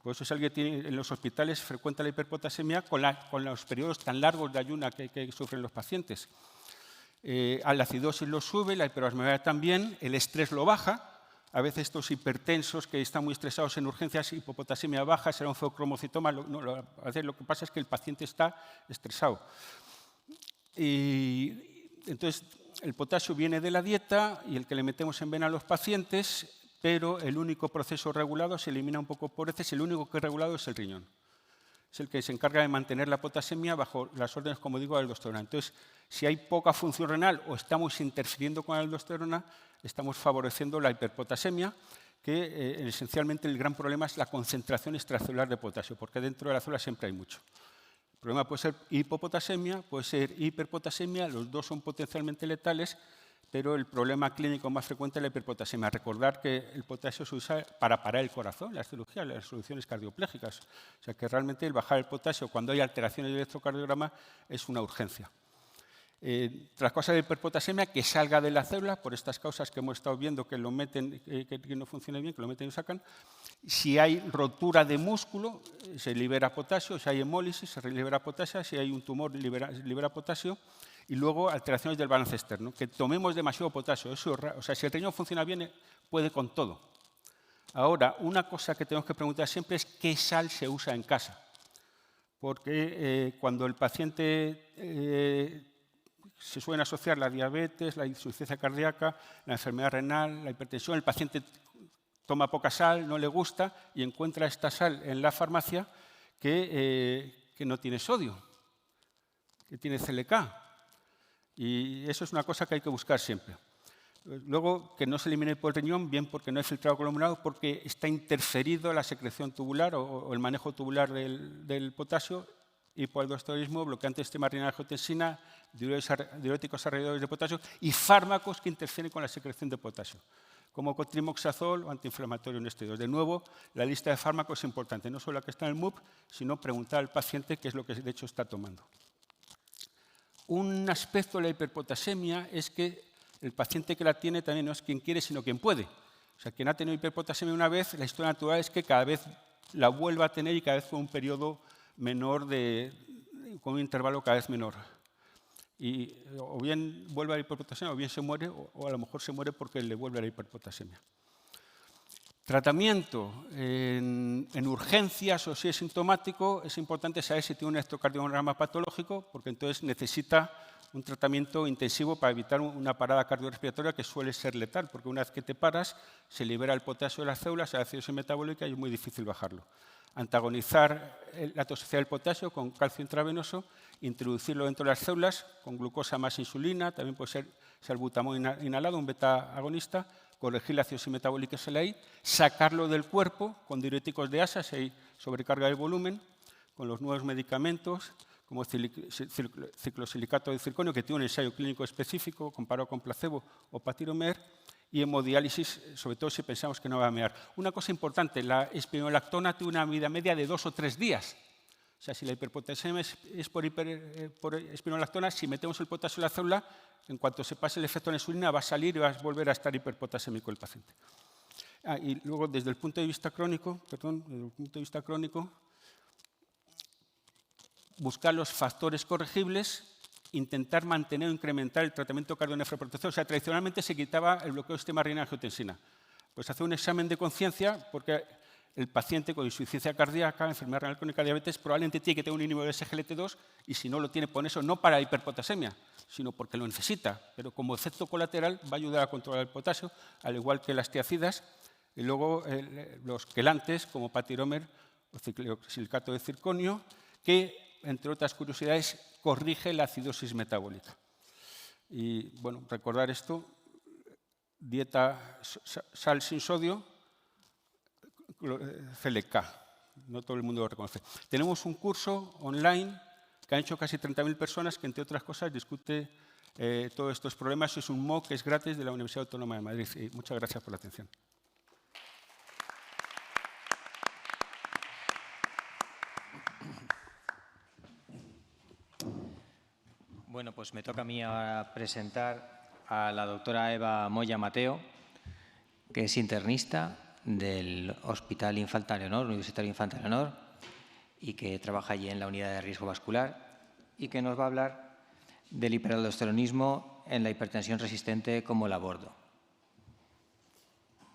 Por eso si alguien tiene en los hospitales frecuenta la hiperpotasemia con los periodos tan largos de ayuna que sufren los pacientes. A la acidosis lo sube, la hiperosmolalidad también, el estrés lo baja. a veces estos hipertensos que están muy estresados en urgencias, hipopotasemia baja, será un feocromocitoma. A veces lo que pasa es que el paciente está estresado. Y entonces, el potasio viene de la dieta y el que le metemos en vena a los pacientes, pero el único proceso regulado se elimina un poco por heces, el único que es regulado es el riñón. Es el que se encarga de mantener la potasemia bajo las órdenes, como digo, de aldosterona. Entonces, si hay poca función renal o estamos interfiriendo con la aldosterona, estamos favoreciendo la hiperpotasemia, que esencialmente el gran problema es la concentración extracelular de potasio, porque dentro de la célula siempre hay mucho. El problema puede ser hipopotasemia, puede ser hiperpotasemia, los dos son potencialmente letales, pero el problema clínico más frecuente es la hiperpotasemia. Recordar que el potasio se usa para parar el corazón, las cirugías, las soluciones cardiopléjicas. O sea que realmente el bajar el potasio cuando hay alteraciones del electrocardiograma es una urgencia. Tras cosas de hiperpotasemia, que salga de la célula, por estas causas que hemos estado viendo que lo meten, que no funciona bien, que lo meten y sacan. Si hay rotura de músculo, se libera potasio. Si hay hemólisis, se libera potasio. Si hay un tumor, libera potasio. Y luego alteraciones del balance externo, que tomemos demasiado potasio. Eso, o sea, si el riñón funciona bien, puede con todo. Ahora, una cosa que tenemos que preguntar siempre es qué sal se usa en casa. Porque cuando el paciente se suelen asociar la diabetes, la insuficiencia cardíaca, la enfermedad renal, la hipertensión, el paciente toma poca sal, no le gusta y encuentra esta sal en la farmacia que no tiene sodio, que tiene CLK. Y eso es una cosa que hay que buscar siempre. Luego, que no se elimine por el riñón, bien porque no hay filtrado conglomerado, porque está interferido la secreción tubular o el manejo tubular del potasio, hipoaldosteronismo, bloqueante del sistema renina-angiotensina, diuréticos alrededores de potasio y fármacos que interfieren con la secreción de potasio, como cotrimoxazol o antiinflamatorio no esteroideo. De nuevo, la lista de fármacos es importante, no solo la que está en el MUP, sino preguntar al paciente qué es lo que de hecho está tomando. Un aspecto de la hiperpotasemia es que el paciente que la tiene también no es quien quiere, sino quien puede. O sea, quien ha tenido hiperpotasemia una vez, la historia natural es que cada vez la vuelva a tener y cada vez con un periodo menor, con un intervalo cada vez menor. Y o bien vuelve a la hiperpotasemia o bien se muere, o a lo mejor se muere porque le vuelve a la hiperpotasemia. Tratamiento en urgencias o si es sintomático, es importante saber si tiene un electrocardiograma patológico, porque entonces necesita un tratamiento intensivo para evitar una parada cardiorrespiratoria que suele ser letal, porque una vez que te paras se libera el potasio de las células, la acidosis metabólica y es muy difícil bajarlo. Antagonizar la toxicidad del potasio con calcio intravenoso, introducirlo dentro de las células con glucosa más insulina, también puede ser salbutamol inhalado, un beta agonista, corregir la acidosis metabólica SLA, sacarlo del cuerpo con diuréticos de asa si hay sobrecarga del volumen, con los nuevos medicamentos como ciclosilicato de circonio, que tiene un ensayo clínico específico comparado con placebo o patiromer, y hemodiálisis, sobre todo si pensamos que no va a mear. Una cosa importante, la espironolactona tiene una vida media de 2 o 3 días. O sea, si la hiperpotasemia es por espironolactona, si metemos el potasio en la célula, en cuanto se pase el efecto de la insulina, va a salir y va a volver a estar hiperpotasémico el paciente. Y luego, desde el punto de vista crónico, buscar los factores corregibles, intentar mantener o incrementar el tratamiento cardionefroprotector. O sea, tradicionalmente se quitaba el bloqueo del sistema renina-angiotensina. Pues hacer un examen de conciencia, porque el paciente con insuficiencia cardíaca, enfermedad renal crónica, diabetes, probablemente tiene que tener un inhibidor de SGLT2 y si no lo tiene, por eso, no para hiperpotasemia, sino porque lo necesita. Pero como efecto colateral va a ayudar a controlar el potasio, al igual que las tiacidas. Y luego los quelantes, como patiromer o ciclosilicato de circonio, que, entre otras curiosidades, corrige la acidosis metabólica. Y, bueno, recordar esto, dieta sal sin sodio, CLK, no todo el mundo lo reconoce. Tenemos un curso online que han hecho casi 30.000 personas que, entre otras cosas, discute todos estos problemas. Es un MOOC que es gratis de la Universidad Autónoma de Madrid. Y muchas gracias por la atención. Bueno, pues me toca a mí ahora presentar a la doctora Eva Moya Mateo, que es internista del Hospital Infanta Leonor, Universitario Infanta Leonor, y que trabaja allí en la unidad de riesgo vascular y que nos va a hablar del hiperaldosteronismo en la hipertensión resistente como el aborto.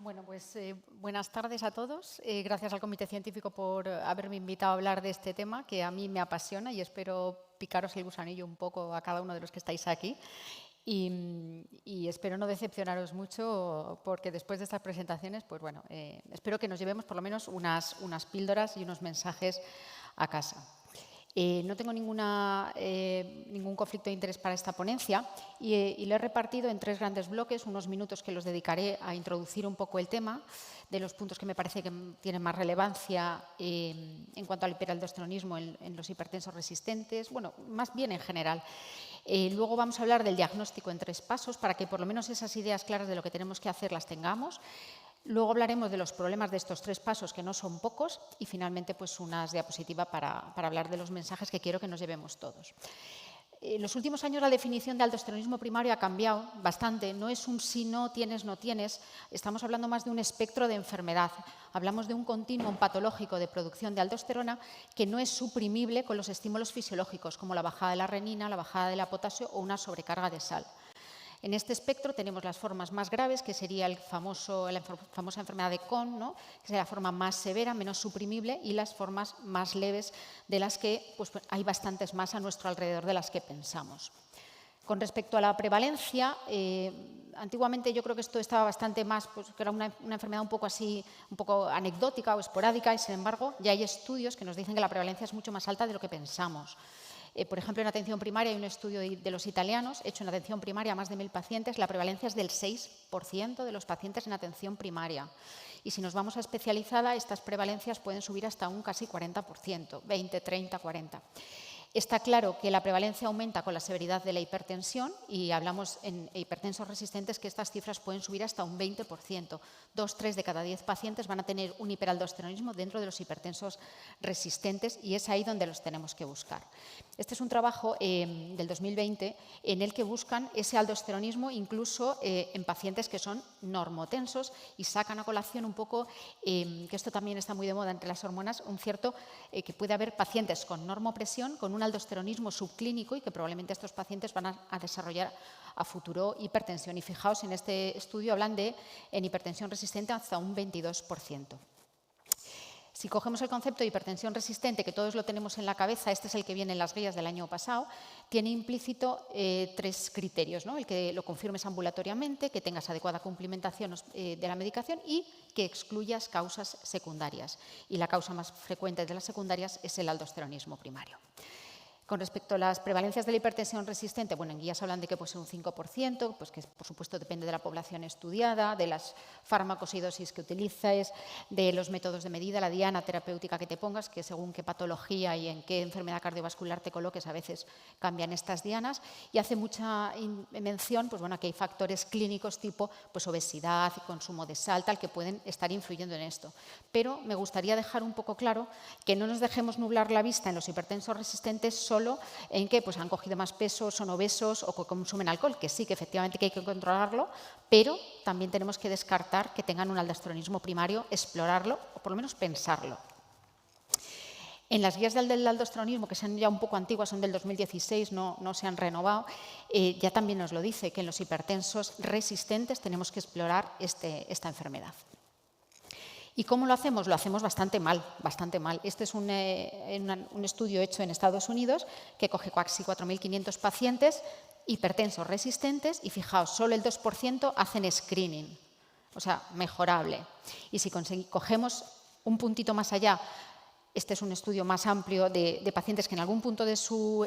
Bueno, pues buenas tardes a todos. Gracias al Comité Científico por haberme invitado a hablar de este tema que a mí me apasiona y espero picaros el gusanillo un poco a cada uno de los que estáis aquí. Y espero no decepcionaros mucho porque después de estas presentaciones, pues bueno, espero que nos llevemos por lo menos unas píldoras y unos mensajes a casa. No tengo ningún conflicto de interés para esta ponencia y lo he repartido en 3 grandes bloques, unos minutos que los dedicaré a introducir un poco el tema de los puntos que me parece que tienen más relevancia en cuanto al hiperaldosteronismo en los hipertensos resistentes, bueno, más bien en general. Luego vamos a hablar del diagnóstico en 3 pasos para que por lo menos esas ideas claras de lo que tenemos que hacer las tengamos. Luego hablaremos de los problemas de estos 3 pasos, que no son pocos, y finalmente pues unas diapositivas para hablar de los mensajes que quiero que nos llevemos todos. En los últimos años la definición de aldosteronismo primario ha cambiado bastante. No es un si no tienes, no tienes. Estamos hablando más de un espectro de enfermedad. Hablamos de un continuum patológico de producción de aldosterona que no es suprimible con los estímulos fisiológicos, como la bajada de la renina, la bajada de la potasio o una sobrecarga de sal. En este espectro tenemos las formas más graves, que sería la famosa enfermedad de Cohn, ¿no? Que sería la forma más severa, menos suprimible, y las formas más leves, de las que pues, hay bastantes más a nuestro alrededor de las que pensamos. Con respecto a la prevalencia, antiguamente yo creo que esto estaba bastante más, pues, que era una enfermedad un poco así, un poco anecdótica o esporádica, y sin embargo ya hay estudios que nos dicen que la prevalencia es mucho más alta de lo que pensamos. Por ejemplo, en atención primaria hay un estudio de los italianos, hecho en atención primaria a más de 1000 pacientes, la prevalencia es del 6% de los pacientes en atención primaria. Y si nos vamos a especializada, estas prevalencias pueden subir hasta un casi 40%, 20, 30, 40%. Está claro que la prevalencia aumenta con la severidad de la hipertensión y hablamos en hipertensos resistentes que estas cifras pueden subir hasta un 20%. 2, 3 de cada 10 pacientes van a tener un hiperaldosteronismo dentro de los hipertensos resistentes y es ahí donde los tenemos que buscar. Este es un trabajo del 2020 en el que buscan ese aldosteronismo incluso en pacientes que son normotensos y sacan a colación un poco, que esto también está muy de moda entre las hormonas, un cierto que puede haber pacientes con normopresión, con un aldosteronismo subclínico y que probablemente estos pacientes van a desarrollar a futuro hipertensión. Y fijaos, en este estudio hablan de en hipertensión resistente hasta un 22%. Si cogemos el concepto de hipertensión resistente, que todos lo tenemos en la cabeza, este es el que viene en las guías del año pasado, tiene implícito 3 criterios, ¿no? El que lo confirmes ambulatoriamente, que tengas adecuada cumplimentación de la medicación y que excluyas causas secundarias. Y la causa más frecuente de las secundarias es el aldosteronismo primario. Con respecto a las prevalencias de la hipertensión resistente, bueno, en guías hablan de que puede ser un 5%, pues que por supuesto depende de la población estudiada, de las fármacos y dosis que utilices, de los métodos de medida, la diana terapéutica que te pongas, que según qué patología y en qué enfermedad cardiovascular te coloques, a veces cambian estas dianas. Y hace mucha mención, pues bueno, que hay factores clínicos tipo pues obesidad, consumo de sal, tal, que pueden estar influyendo en esto. Pero me gustaría dejar un poco claro que no nos dejemos nublar la vista en los hipertensos resistentes solo en que pues, han cogido más peso, son obesos o que consumen alcohol, que sí, que efectivamente que hay que controlarlo, pero también tenemos que descartar que tengan un aldosteronismo primario, explorarlo o por lo menos pensarlo. En las guías del aldosteronismo, que son ya un poco antiguas, son del 2016, no se han renovado, ya también nos lo dice, que en los hipertensos resistentes tenemos que explorar esta enfermedad. ¿Y cómo lo hacemos? Lo hacemos bastante mal, bastante mal. Este es un estudio hecho en Estados Unidos que coge casi 4.500 pacientes hipertensos resistentes y fijaos, solo el 2% hacen screening, o sea, mejorable. Y si cogemos un puntito más allá, este es un estudio más amplio de pacientes que en algún punto de su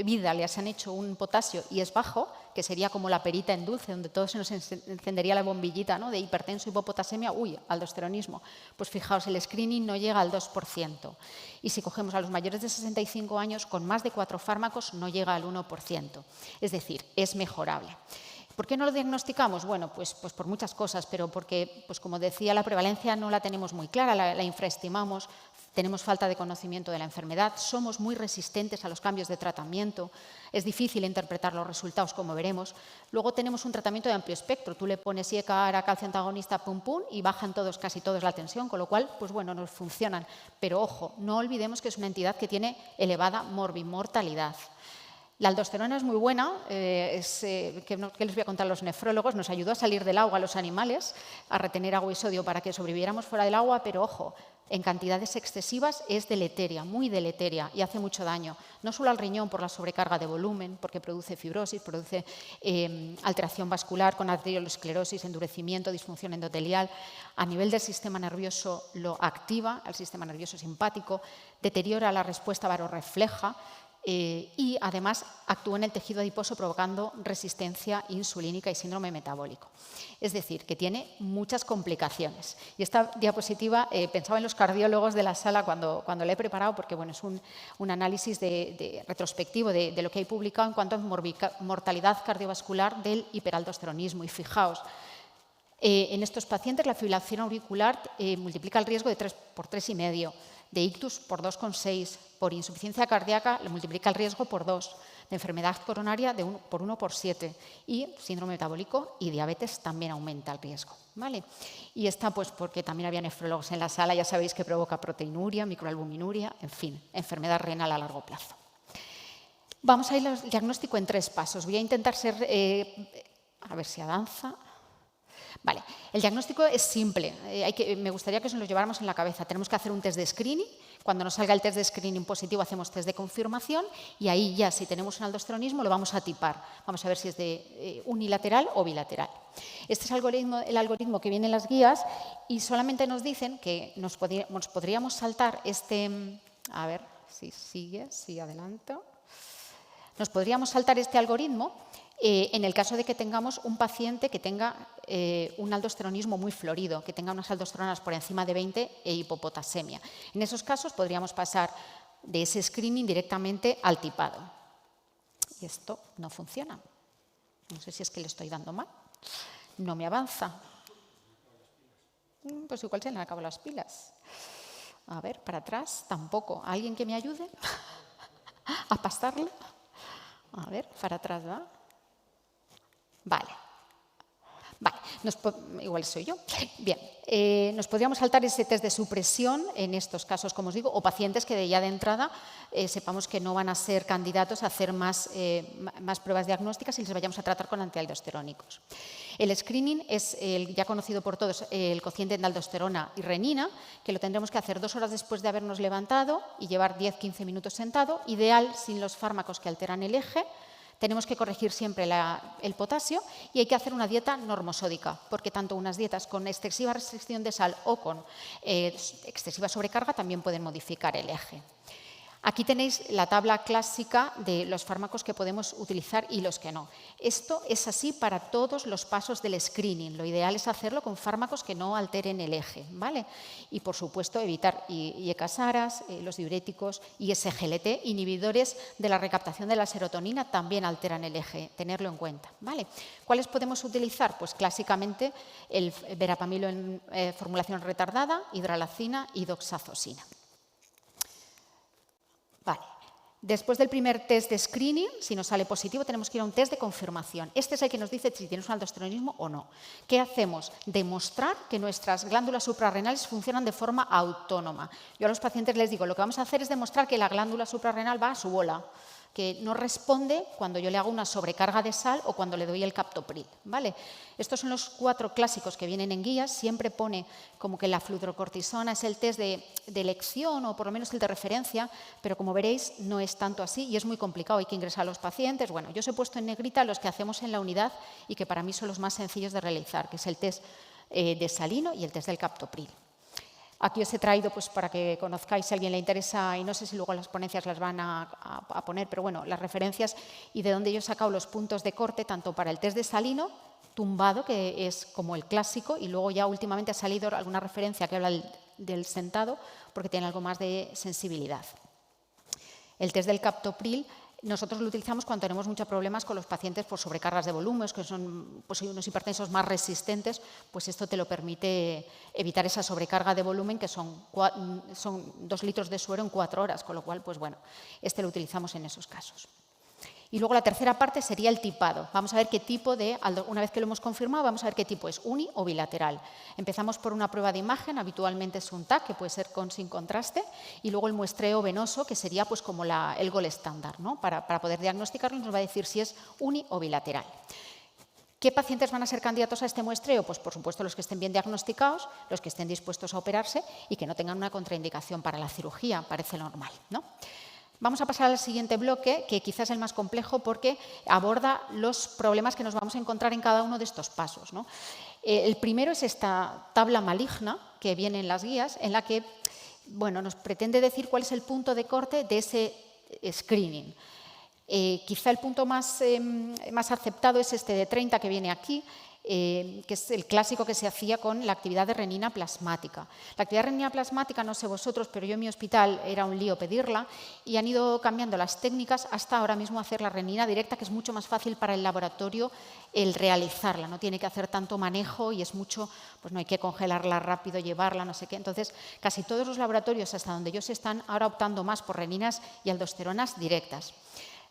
vida les han hecho un potasio y es bajo, que sería como la perita en dulce, donde todo se nos encendería la bombillita, ¿no? De hipertenso, hipopotasemia, uy, aldosteronismo. Pues fijaos, el screening no llega al 2%. Y si cogemos a los mayores de 65 años, con más de 4 fármacos no llega al 1%. Es decir, es mejorable. ¿Por qué no lo diagnosticamos? Bueno, pues por muchas cosas, pero porque, pues como decía, la prevalencia no la tenemos muy clara, la infraestimamos, tenemos falta de conocimiento de la enfermedad, somos muy resistentes a los cambios de tratamiento, es difícil interpretar los resultados, como veremos. Luego tenemos un tratamiento de amplio espectro, tú le pones IECA, ARA, calcio antagonista, pum, pum, y bajan casi todos la tensión, con lo cual, pues bueno, nos funcionan. Pero ojo, no olvidemos que es una entidad que tiene elevada morbimortalidad. La aldosterona es muy buena, que les voy a contar a los nefrólogos, nos ayudó a salir del agua a los animales, a retener agua y sodio para que sobreviviéramos fuera del agua, pero ojo, en cantidades excesivas es deleteria, muy deleteria y hace mucho daño, no solo al riñón por la sobrecarga de volumen, porque produce fibrosis, produce alteración vascular con arteriolosclerosis, endurecimiento, disfunción endotelial, a nivel del sistema nervioso lo activa, al sistema nervioso simpático, deteriora la respuesta varorrefleja, y además actúa en el tejido adiposo provocando resistencia insulínica y síndrome metabólico. Es decir, que tiene muchas complicaciones. Y esta diapositiva pensaba en los cardiólogos de la sala cuando la he preparado, porque bueno, es un análisis retrospectivo de lo que hay publicado en cuanto a mortalidad cardiovascular del hiperaldosteronismo. Y fijaos, en estos pacientes la fibrilación auricular multiplica el riesgo de 3 por 3,5, de ictus por 2,6, por insuficiencia cardíaca le multiplica el riesgo por 2, de enfermedad coronaria por 1 por 7 y síndrome metabólico y diabetes también aumenta el riesgo. ¿Vale? Y esta pues porque también había nefrólogos en la sala, ya sabéis que provoca proteinuria, microalbuminuria, en fin, enfermedad renal a largo plazo. Vamos a ir al diagnóstico en 3 pasos. Voy a intentar ser, a ver si avanza. Vale, el diagnóstico es simple, me gustaría que os lo lleváramos en la cabeza. Tenemos que hacer un test de screening, cuando nos salga el test de screening positivo hacemos test de confirmación y ahí ya si tenemos un aldosteronismo lo vamos a tipar, vamos a ver si es de unilateral o bilateral. Este es el algoritmo que viene en las guías y solamente nos dicen que nos podríamos saltar a ver si sigue, si adelanto. Nos podríamos saltar este algoritmo en el caso de que tengamos un paciente que tenga un aldosteronismo muy florido, que tenga unas aldosteronas por encima de 20 e hipopotasemia. En esos casos podríamos pasar de ese screening directamente al tipado. Y esto no funciona. No sé si es que le estoy dando mal. No me avanza. Pues igual se le han acabado las pilas. A ver, para atrás tampoco. ¿Alguien que me ayude a pasarle? A ver, para atrás va. Vale, igual soy yo. Bien, nos podríamos saltar ese test de supresión en estos casos, como os digo, o pacientes que ya de entrada sepamos que no van a ser candidatos a hacer más pruebas diagnósticas y les vayamos a tratar con antialdosterónicos. El screening es el ya conocido por todos, el cociente de aldosterona y renina, que lo tendremos que hacer 2 horas después de habernos levantado y llevar 10-15 minutos sentado, ideal sin los fármacos que alteran el eje. Tenemos que corregir siempre el potasio y hay que hacer una dieta normosódica, porque tanto unas dietas con excesiva restricción de sal o con excesiva sobrecarga también pueden modificar el eje. Aquí tenéis la tabla clásica de los fármacos que podemos utilizar y los que no. Esto es así para todos los pasos del screening. Lo ideal es hacerlo con fármacos que no alteren el eje, ¿vale? Y, por supuesto, evitar IECASARAs, los diuréticos y SGLT, inhibidores de la recaptación de la serotonina, también alteran el eje, tenerlo en cuenta, ¿vale? ¿Cuáles podemos utilizar? Pues clásicamente el verapamilo en formulación retardada, hidralazina y doxazosina. Vale. Después del primer test de screening, si nos sale positivo, tenemos que ir a un test de confirmación. Este es el que nos dice si tienes un aldosteronismo o no. ¿Qué hacemos? Demostrar que nuestras glándulas suprarrenales funcionan de forma autónoma. Yo a los pacientes les digo, lo que vamos a hacer es demostrar que la glándula suprarrenal va a su bola, que no responde cuando yo le hago una sobrecarga de sal o cuando le doy el captopril, ¿vale? Estos son los 4 clásicos que vienen en guías. Siempre pone como que la fludrocortisona es el test de elección o por lo menos el de referencia, pero como veréis no es tanto así y es muy complicado. Hay que ingresar a los pacientes. Bueno, yo os he puesto en negrita los que hacemos en la unidad y que para mí son los más sencillos de realizar, que es el test de salino y el test del captopril. Aquí os he traído pues, para que conozcáis si a alguien le interesa, y no sé si luego las ponencias las van a poner, pero bueno, las referencias y de dónde yo he sacado los puntos de corte, tanto para el test de salino, tumbado, que es como el clásico, y luego ya últimamente ha salido alguna referencia que habla del sentado, porque tiene algo más de sensibilidad. El test del captopril nosotros lo utilizamos cuando tenemos muchos problemas con los pacientes por sobrecargas de volumen, que son pues, unos hipertensos más resistentes, pues esto te lo permite evitar esa sobrecarga de volumen, que son 2 litros de suero en 4 horas, con lo cual, pues bueno, este lo utilizamos en esos casos. Y luego la tercera parte sería el tipado. Vamos a ver qué tipo de, una vez que lo hemos confirmado, vamos a ver qué tipo es, uni o bilateral. Empezamos por una prueba de imagen, habitualmente es un TAC, que puede ser con sin contraste, y luego el muestreo venoso, que sería pues como el gol estándar, ¿no? Para poder diagnosticarlo nos va a decir si es uni o bilateral. ¿Qué pacientes van a ser candidatos a este muestreo? Pues por supuesto los que estén bien diagnosticados, los que estén dispuestos a operarse y que no tengan una contraindicación para la cirugía, parece normal, ¿no? Vamos a pasar al siguiente bloque, que quizás es el más complejo porque aborda los problemas que nos vamos a encontrar en cada uno de estos pasos, ¿no? El primero es esta tabla maligna que viene en las guías, en la que nos pretende decir cuál es el punto de corte de ese screening. Quizá el punto más aceptado es este de 30 que viene aquí, que es el clásico que se hacía con la actividad de renina plasmática. La actividad de renina plasmática, no sé vosotros, pero yo en mi hospital era un lío pedirla y han ido cambiando las técnicas hasta ahora mismo hacer la renina directa, que es mucho más fácil para el laboratorio el realizarla. No tiene que hacer tanto manejo y es mucho, pues no hay que congelarla rápido, llevarla, no sé qué. Entonces, casi todos los laboratorios hasta donde ellos están ahora optando más por reninas y aldosteronas directas.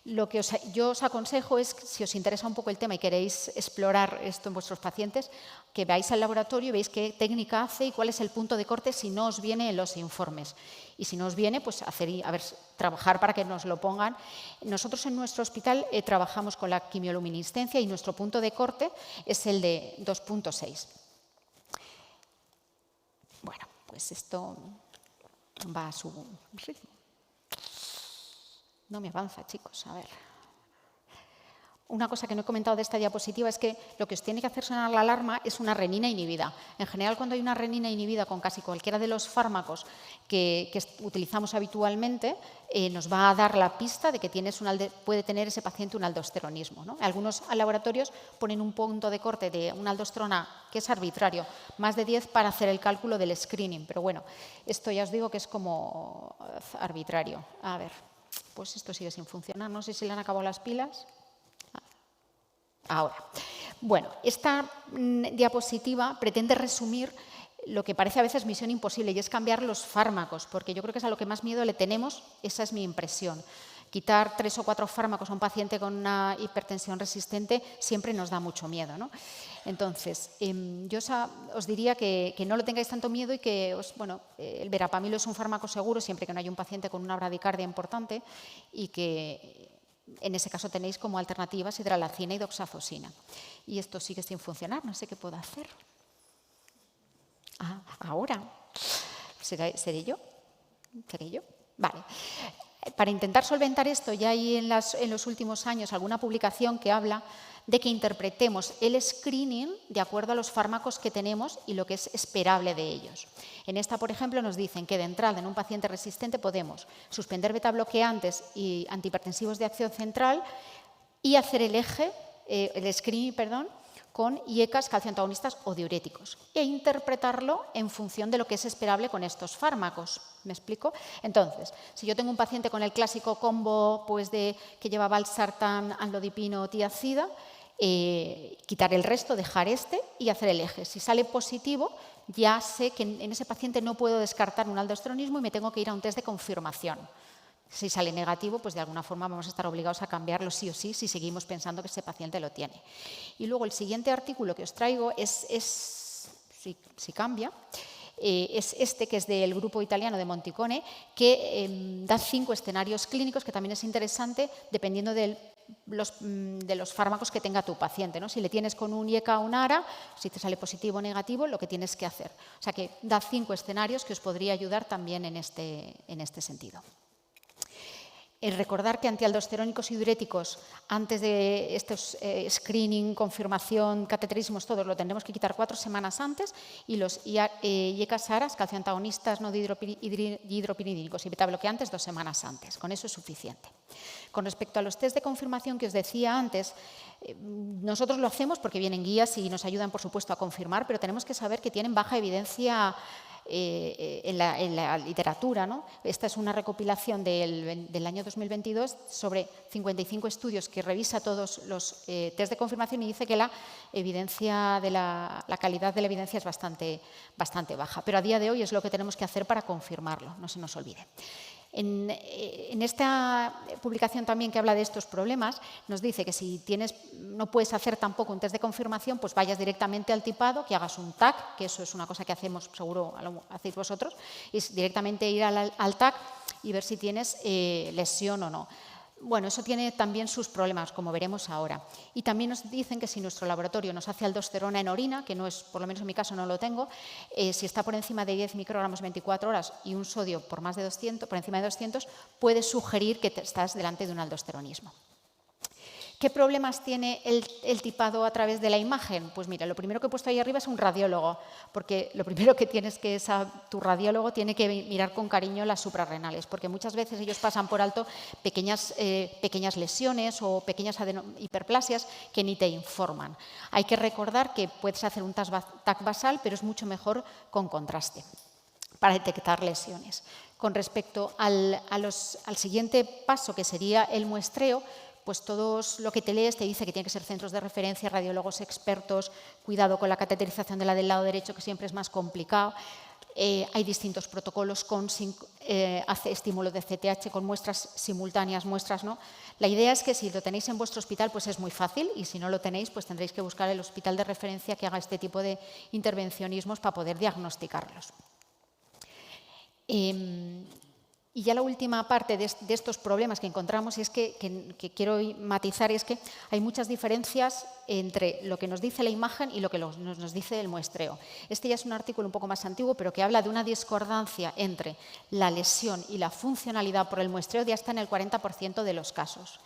Lo que yo os aconsejo es, si os interesa un poco el tema y queréis explorar esto en vuestros pacientes, que veáis al laboratorio y veáis qué técnica hace y cuál es el punto de corte si no os viene en los informes. Y si no os viene, pues trabajar para que nos lo pongan. Nosotros en nuestro hospital trabajamos con la quimioluminiscencia y nuestro punto de corte es el de 2.6. Bueno, pues esto va a su ritmo. No me avanza, chicos. A ver. Una cosa que no he comentado de esta diapositiva es que lo que os tiene que hacer sonar la alarma es una renina inhibida. En general, cuando hay una renina inhibida con casi cualquiera de los fármacos que utilizamos habitualmente, nos va a dar la pista de que puede tener ese paciente un aldosteronismo, ¿no? Algunos laboratorios ponen un punto de corte de una aldosterona que es arbitrario, más de 10 para hacer el cálculo del screening. Pero bueno, esto ya os digo que es como arbitrario. A ver. Pues esto sigue sin funcionar. No sé si le han acabado las pilas. Ahora. Bueno, esta diapositiva pretende resumir lo que parece a veces misión imposible y es cambiar los fármacos, porque yo creo que es a lo que más miedo le tenemos, esa es mi impresión. Quitar 3 o 4 fármacos a un paciente con una hipertensión resistente siempre nos da mucho miedo, ¿no? Entonces, yo os diría que no lo tengáis tanto miedo y que, el verapamilo es un fármaco seguro siempre que no haya un paciente con una bradicardia importante y que en ese caso tenéis como alternativas hidralacina y doxazosina. Y esto sigue sin funcionar, no sé qué puedo hacer. Ah, ahora. ¿Seré yo? ¿Seré yo? Vale. Para intentar solventar esto, ya hay en los últimos años alguna publicación que habla de que interpretemos el screening de acuerdo a los fármacos que tenemos y lo que es esperable de ellos. En esta, por ejemplo, nos dicen que de entrada en un paciente resistente podemos suspender betabloqueantes y antihipertensivos de acción central y hacer el screening, con IECAs, calcioantagonistas o diuréticos e interpretarlo en función de lo que es esperable con estos fármacos. ¿Me explico? Entonces, si yo tengo un paciente con el clásico combo que lleva valsartán, amlodipino o tiazida, quitar el resto, dejar este y hacer el eje. Si sale positivo, ya sé que en ese paciente no puedo descartar un aldosteronismo y me tengo que ir a un test de confirmación. Si sale negativo, pues de alguna forma vamos a estar obligados a cambiarlo sí o sí si seguimos pensando que ese paciente lo tiene. Y luego el siguiente artículo que os traigo si cambia, es este que es del grupo italiano de Monticone, que da 5 escenarios clínicos, que también es interesante dependiendo de los fármacos que tenga tu paciente, ¿no? Si le tienes con un IECA o un ARA, si te sale positivo o negativo, lo que tienes que hacer. O sea que da 5 escenarios que os podría ayudar también en este sentido. Recordar que antialdosterónicos y diuréticos, antes de estos screening, confirmación, cateterismos, todos lo tendremos que quitar 4 semanas antes y los IECAs ARAs, calcioantagonistas no dihidropiridínicos y betabloqueantes 2 semanas antes. Con eso es suficiente. Con respecto a los test de confirmación que os decía antes, nosotros lo hacemos porque vienen guías y nos ayudan, por supuesto, a confirmar, pero tenemos que saber que tienen baja evidencia en la literatura, ¿no? Esta es una recopilación del año 2022 sobre 55 estudios que revisa todos los test de confirmación y dice que la calidad de la evidencia es bastante baja. Pero a día de hoy es lo que tenemos que hacer para confirmarlo, no se nos olvide. En esta publicación también que habla de estos problemas, nos dice que si no puedes hacer tampoco un test de confirmación, pues vayas directamente al tipado, que hagas un TAC, que eso es una cosa que hacemos, seguro lo hacéis vosotros, es directamente ir al TAC y ver si tienes lesión o no. Bueno, eso tiene también sus problemas, como veremos ahora. Y también nos dicen que si nuestro laboratorio nos hace aldosterona en orina, que no es, por lo menos en mi caso no lo tengo, si está por encima de 10 microgramos 24 horas y un sodio por encima de 200, puede sugerir que estás delante de un aldosteronismo. ¿Qué problemas tiene el tipado a través de la imagen? Pues mira, lo primero que he puesto ahí arriba es un radiólogo, porque lo primero que tienes que tu radiólogo tiene que mirar con cariño las suprarrenales, porque muchas veces ellos pasan por alto pequeñas lesiones o pequeñas hiperplasias que ni te informan. Hay que recordar que puedes hacer un TAC basal, pero es mucho mejor con contraste para detectar lesiones. Con respecto al siguiente paso, que sería el muestreo, pues todo lo que te lees te dice que tiene que ser centros de referencia, radiólogos expertos, cuidado con la cateterización de la del lado derecho, que siempre es más complicado. Hay distintos protocolos hace estímulo de CTH con muestras simultáneas, muestras no. La idea es que si lo tenéis en vuestro hospital, pues es muy fácil, y si no lo tenéis, pues tendréis que buscar el hospital de referencia que haga este tipo de intervencionismos para poder diagnosticarlos. Y ya la última parte de estos problemas que encontramos es que quiero matizar, es que hay muchas diferencias entre lo que nos dice la imagen y lo que nos dice el muestreo. Este ya es un artículo un poco más antiguo, pero que habla de una discordancia entre la lesión y la funcionalidad por el muestreo de hasta en el 40% de los casos.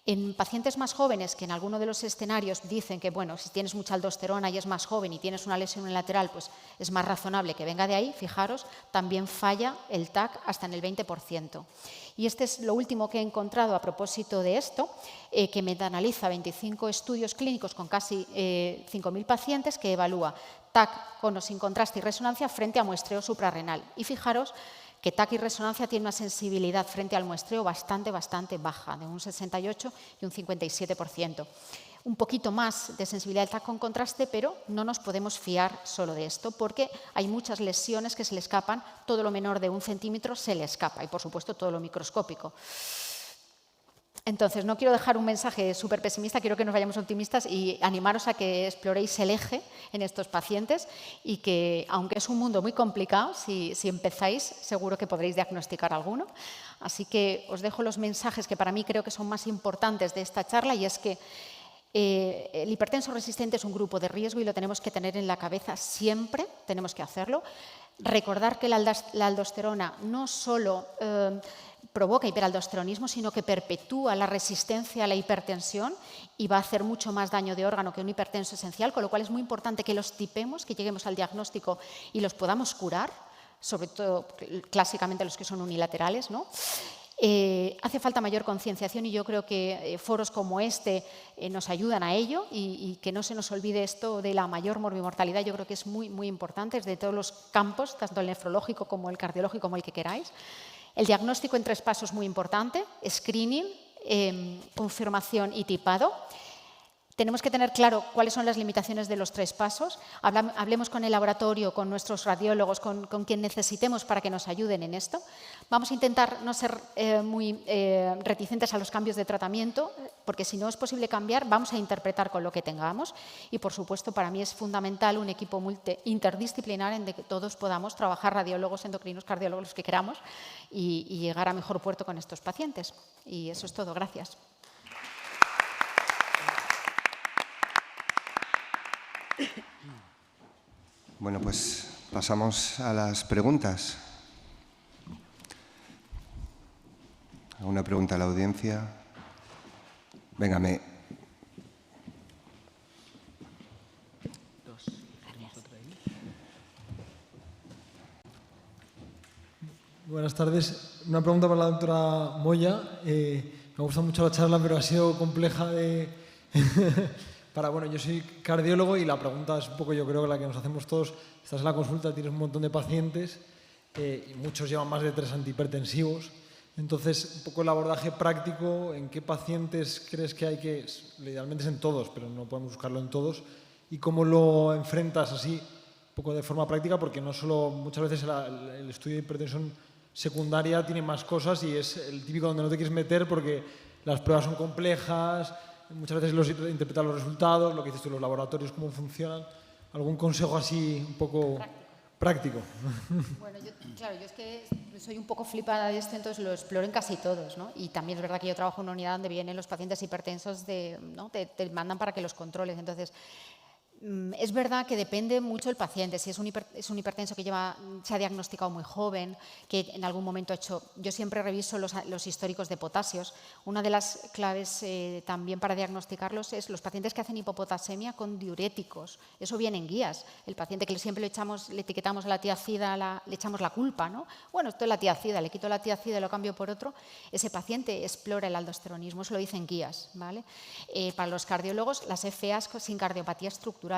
En pacientes más jóvenes, que en alguno de los escenarios dicen que, bueno, si tienes mucha aldosterona y es más joven y tienes una lesión lateral, pues es más razonable que venga de ahí, fijaros, también falla el TAC hasta en el 20%. Y este es lo último que he encontrado a propósito de esto, que metaanaliza 25 estudios clínicos con casi 5.000 pacientes, que evalúa TAC con o sin contraste y resonancia frente a muestreo suprarrenal. Y fijaros que TAC y resonancia tienen una sensibilidad frente al muestreo bastante baja, de un 68 y un 57%. Un poquito más de sensibilidad del TAC con contraste, pero no nos podemos fiar solo de esto, porque hay muchas lesiones que se le escapan, todo lo menor de 1 centímetro se le escapa, y por supuesto todo lo microscópico. Entonces, no quiero dejar un mensaje súper pesimista, quiero que nos vayamos optimistas y animaros a que exploréis el eje en estos pacientes y que, aunque es un mundo muy complicado, si empezáis, seguro que podréis diagnosticar alguno. Así que os dejo los mensajes que para mí creo que son más importantes de esta charla, y es que el hipertenso resistente es un grupo de riesgo y lo tenemos que tener en la cabeza siempre, tenemos que hacerlo. Recordar que la aldosterona no solo provoca hiperaldosteronismo, sino que perpetúa la resistencia a la hipertensión y va a hacer mucho más daño de órgano que un hipertenso esencial, con lo cual es muy importante que los tipemos, que lleguemos al diagnóstico y los podamos curar, sobre todo clásicamente los que son unilaterales, ¿no? Hace falta mayor concienciación y yo creo que foros como este nos ayudan a ello, y que no se nos olvide esto de la mayor morbimortalidad. Yo creo que es muy, muy importante desde todos los campos, tanto el nefrológico como el cardiológico, como el que queráis. El diagnóstico en 3 pasos muy importante: screening, confirmación y tipado. Tenemos que tener claro cuáles son las limitaciones de los 3 pasos. Hablemos con el laboratorio, con nuestros radiólogos, con quien necesitemos para que nos ayuden en esto. Vamos a intentar no ser muy reticentes a los cambios de tratamiento, porque si no es posible cambiar, vamos a interpretar con lo que tengamos. Y, por supuesto, para mí es fundamental un equipo interdisciplinar en el que todos podamos trabajar, radiólogos, endocrinos, cardiólogos, los que queramos, y llegar a mejor puerto con estos pacientes. Y eso es todo. Gracias. Bueno, pues pasamos a las preguntas. ¿Alguna pregunta a la audiencia? Venga, Buenas tardes. Una pregunta para la doctora Moya. Me ha gustado mucho la charla, pero ha sido compleja de... Bueno, yo soy cardiólogo y la pregunta es un poco, yo creo, la que nos hacemos todos. Estás en la consulta, tienes un montón de pacientes y muchos llevan más de 3 antihipertensivos. Entonces, un poco el abordaje práctico, ¿en qué pacientes crees que hay que...? Idealmente es en todos, pero no podemos buscarlo en todos. ¿Y cómo lo enfrentas así, un poco de forma práctica? Porque no solo, muchas veces el estudio de hipertensión secundaria tiene más cosas y es el típico donde no te quieres meter porque las pruebas son complejas, muchas veces interpretar los resultados, lo que dices tú, los laboratorios, cómo funcionan. ¿Algún consejo así un poco práctico? Bueno, claro, yo es que soy un poco flipada de esto, entonces lo exploro en casi todos, ¿no? Y también es verdad que yo trabajo en una unidad donde vienen los pacientes hipertensos, ¿no? Te mandan para que los controles. Entonces, es verdad que depende mucho del paciente. Si es un hipertenso que se ha diagnosticado muy joven, que en algún momento ha hecho... Yo siempre reviso los históricos de potasios. Una de las claves también para diagnosticarlos es los pacientes que hacen hipopotasemia con diuréticos. Eso viene en guías. El paciente que siempre le etiquetamos a la tiazida, le echamos la culpa, ¿no? Bueno, esto es la tiazida, le quito la tiazida y lo cambio por otro. Ese paciente explora el aldosteronismo, eso lo dicen guías, ¿vale? Para los cardiólogos, las FAs sin cardiopatía estructural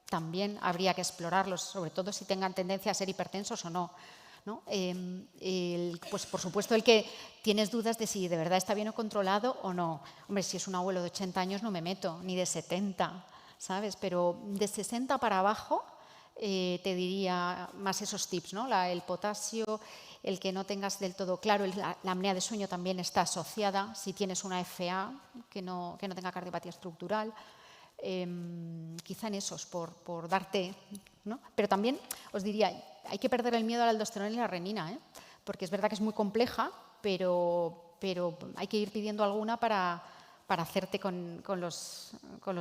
también habría que explorarlos, sobre todo si tengan tendencia a ser hipertensos o no. ¿No? Pues por supuesto el que tienes dudas de si de verdad está bien controlado o no. Hombre, si es un abuelo de 80 años no me meto, ni de 70, ¿sabes? Pero de 60 para abajo te diría más esos tips, ¿no? El potasio, el que no tengas del todo claro, la apnea de sueño también está asociada, si tienes una FA que no tenga cardiopatía estructural. Quizá en esos, por darte, ¿no? Pero también os diría, hay que perder el miedo a la aldosterona y la renina, porque es verdad que es muy compleja, pero hay que ir pidiendo alguna para hacerte con los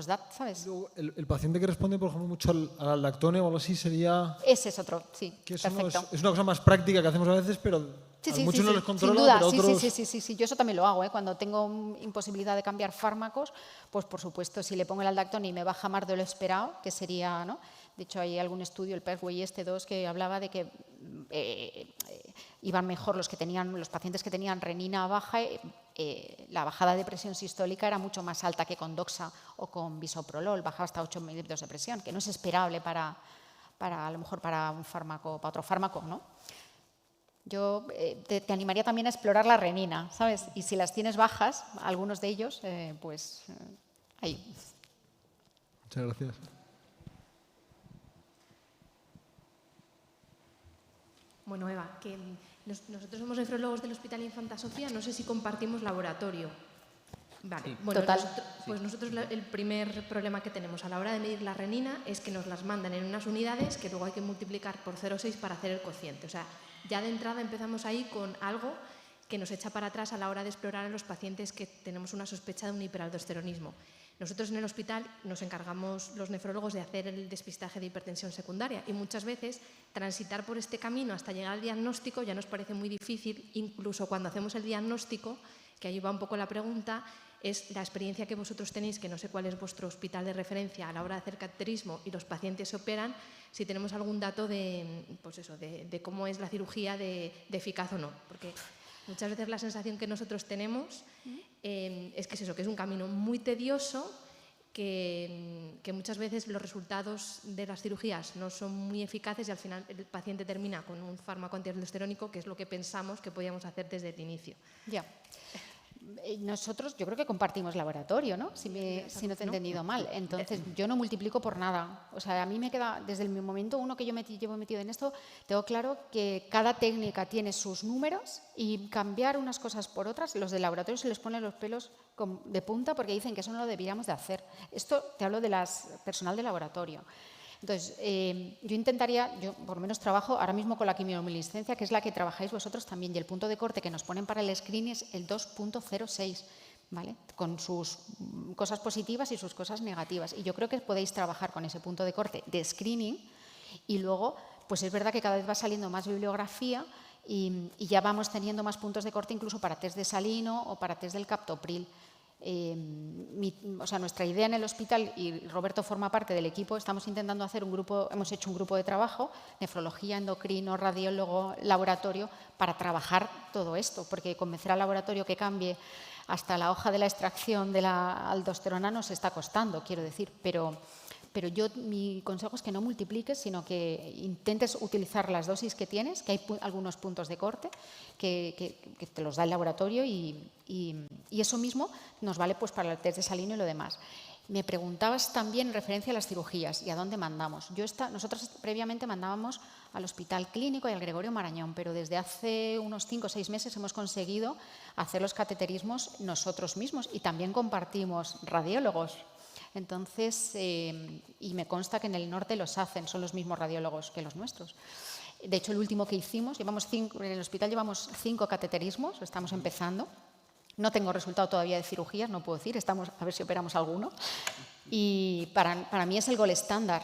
DAT, ¿sabes? El paciente que responde, por ejemplo, mucho al aldactone o algo así sería... Ese es otro, sí, que perfecto. Es una cosa más práctica que hacemos a veces, pero... Sí, muchos no les controla, sin duda, pero otros... sí, yo eso también lo hago, cuando tengo imposibilidad de cambiar fármacos, pues por supuesto, si le pongo el aldactone y me baja más de lo esperado, que sería, ¿no? De hecho, hay algún estudio, el Perway 2, que hablaba de que iban mejor los pacientes que tenían renina baja, la bajada de presión sistólica era mucho más alta que con doxa o con bisoprolol, bajaba hasta 8 milímetros de presión, que no es esperable para a lo mejor para un fármaco, para otro fármaco, ¿no? Yo te animaría también a explorar la renina, ¿sabes? Y si las tienes bajas, algunos de ellos, pues ahí. Muchas gracias. Bueno, Eva, que nosotros somos nefrólogos del Hospital Infanta Sofía, no sé si compartimos laboratorio. Vale, sí. Bueno, total. Nosotros el primer problema que tenemos a la hora de medir la renina es que nos las mandan en unas unidades que luego hay que multiplicar por 0,6 para hacer el cociente. O sea, ya de entrada empezamos ahí con algo que nos echa para atrás a la hora de explorar a los pacientes que tenemos una sospecha de un hiperaldosteronismo. Nosotros en el hospital nos encargamos los nefrólogos de hacer el despistaje de hipertensión secundaria y muchas veces transitar por este camino hasta llegar al diagnóstico ya nos parece muy difícil, incluso cuando hacemos el diagnóstico, que ahí va un poco la pregunta, es la experiencia que vosotros tenéis, que no sé cuál es vuestro hospital de referencia a la hora de hacer cateterismo y los pacientes se operan, si tenemos algún dato de cómo es la cirugía de eficaz o no. Porque muchas veces la sensación que nosotros tenemos es que es eso, que es un camino muy tedioso, que muchas veces los resultados de las cirugías no son muy eficaces y al final el paciente termina con un fármaco antialdosterónico, que es lo que pensamos que podíamos hacer desde el inicio. Ya. Nosotros, yo creo que compartimos laboratorio, ¿no? Si no te he entendido mal. Entonces, yo no multiplico por nada. O sea, a mí me queda, desde el momento uno que yo llevo metido en esto, tengo claro que cada técnica tiene sus números y cambiar unas cosas por otras, los del laboratorio se les ponen los pelos de punta porque dicen que eso no lo deberíamos de hacer. Esto te hablo de personal de laboratorio. Entonces, yo intentaría, yo por lo menos trabajo ahora mismo con la quimioluminiscencia, que es la que trabajáis vosotros también, y el punto de corte que nos ponen para el screening es el 2.06, ¿vale? Con sus cosas positivas y sus cosas negativas. Y yo creo que podéis trabajar con ese punto de corte de screening y luego, pues es verdad que cada vez va saliendo más bibliografía y ya vamos teniendo más puntos de corte incluso para test de salino o para test del captopril. Nuestra idea en el hospital, y Roberto forma parte del equipo, estamos intentando hacer hemos hecho un grupo de trabajo, nefrología, endocrino, radiólogo, laboratorio, para trabajar todo esto, porque convencer al laboratorio que cambie hasta la hoja de la extracción de la aldosterona nos está costando, quiero decir, pero mi consejo es que no multipliques, sino que intentes utilizar las dosis que tienes, que hay algunos puntos de corte que te los da el laboratorio y eso mismo nos vale pues para el test de salino y lo demás. Me preguntabas también en referencia a las cirugías y a dónde mandamos. Nosotros previamente mandábamos al Hospital Clínico y al Gregorio Marañón, pero desde hace unos 5 o 6 meses hemos conseguido hacer los cateterismos nosotros mismos y también compartimos radiólogos. Entonces, y me consta que en el norte los hacen, son los mismos radiólogos que los nuestros. De hecho, el último que hicimos, en el hospital llevamos 5 cateterismos, estamos empezando. No tengo resultado todavía de cirugías, no puedo decir, estamos a ver si operamos alguno. Y para mí es el gol estándar.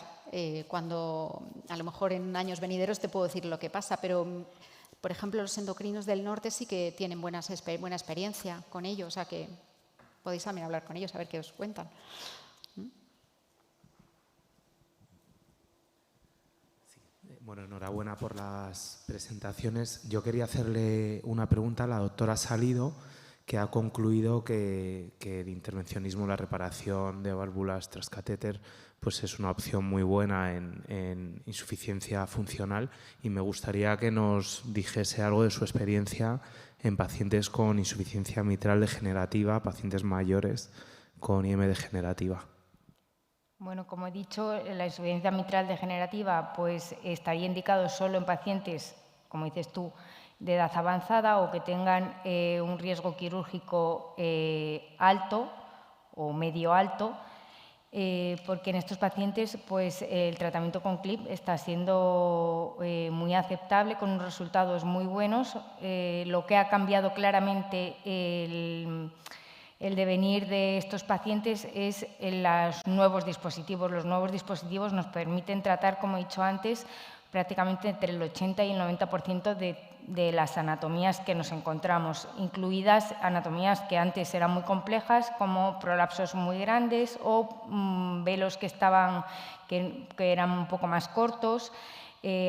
Cuando a lo mejor en años venideros te puedo decir lo que pasa, pero por ejemplo los endocrinos del norte sí que tienen buena experiencia con ellos, o sea que podéis también hablar con ellos a ver qué os cuentan. Bueno, enhorabuena por las presentaciones. Yo quería hacerle una pregunta a la doctora Salido, que ha concluido que el intervencionismo, la reparación de válvulas tras catéter, pues es una opción muy buena en insuficiencia funcional, y me gustaría que nos dijese algo de su experiencia en pacientes con insuficiencia mitral degenerativa, pacientes mayores con IM degenerativa. Bueno, como he dicho, la insuficiencia mitral degenerativa pues estaría indicado solo en pacientes, como dices tú, de edad avanzada o que tengan un riesgo quirúrgico alto o medio alto, porque en estos pacientes pues, el tratamiento con CLIP está siendo muy aceptable, con unos resultados muy buenos. Lo que ha cambiado claramente el devenir de estos pacientes es los nuevos dispositivos. Los nuevos dispositivos nos permiten tratar, como he dicho antes, prácticamente entre el 80 y el 90% de las anatomías que nos encontramos, incluidas anatomías que antes eran muy complejas, como prolapsos muy grandes o velos que eran un poco más cortos.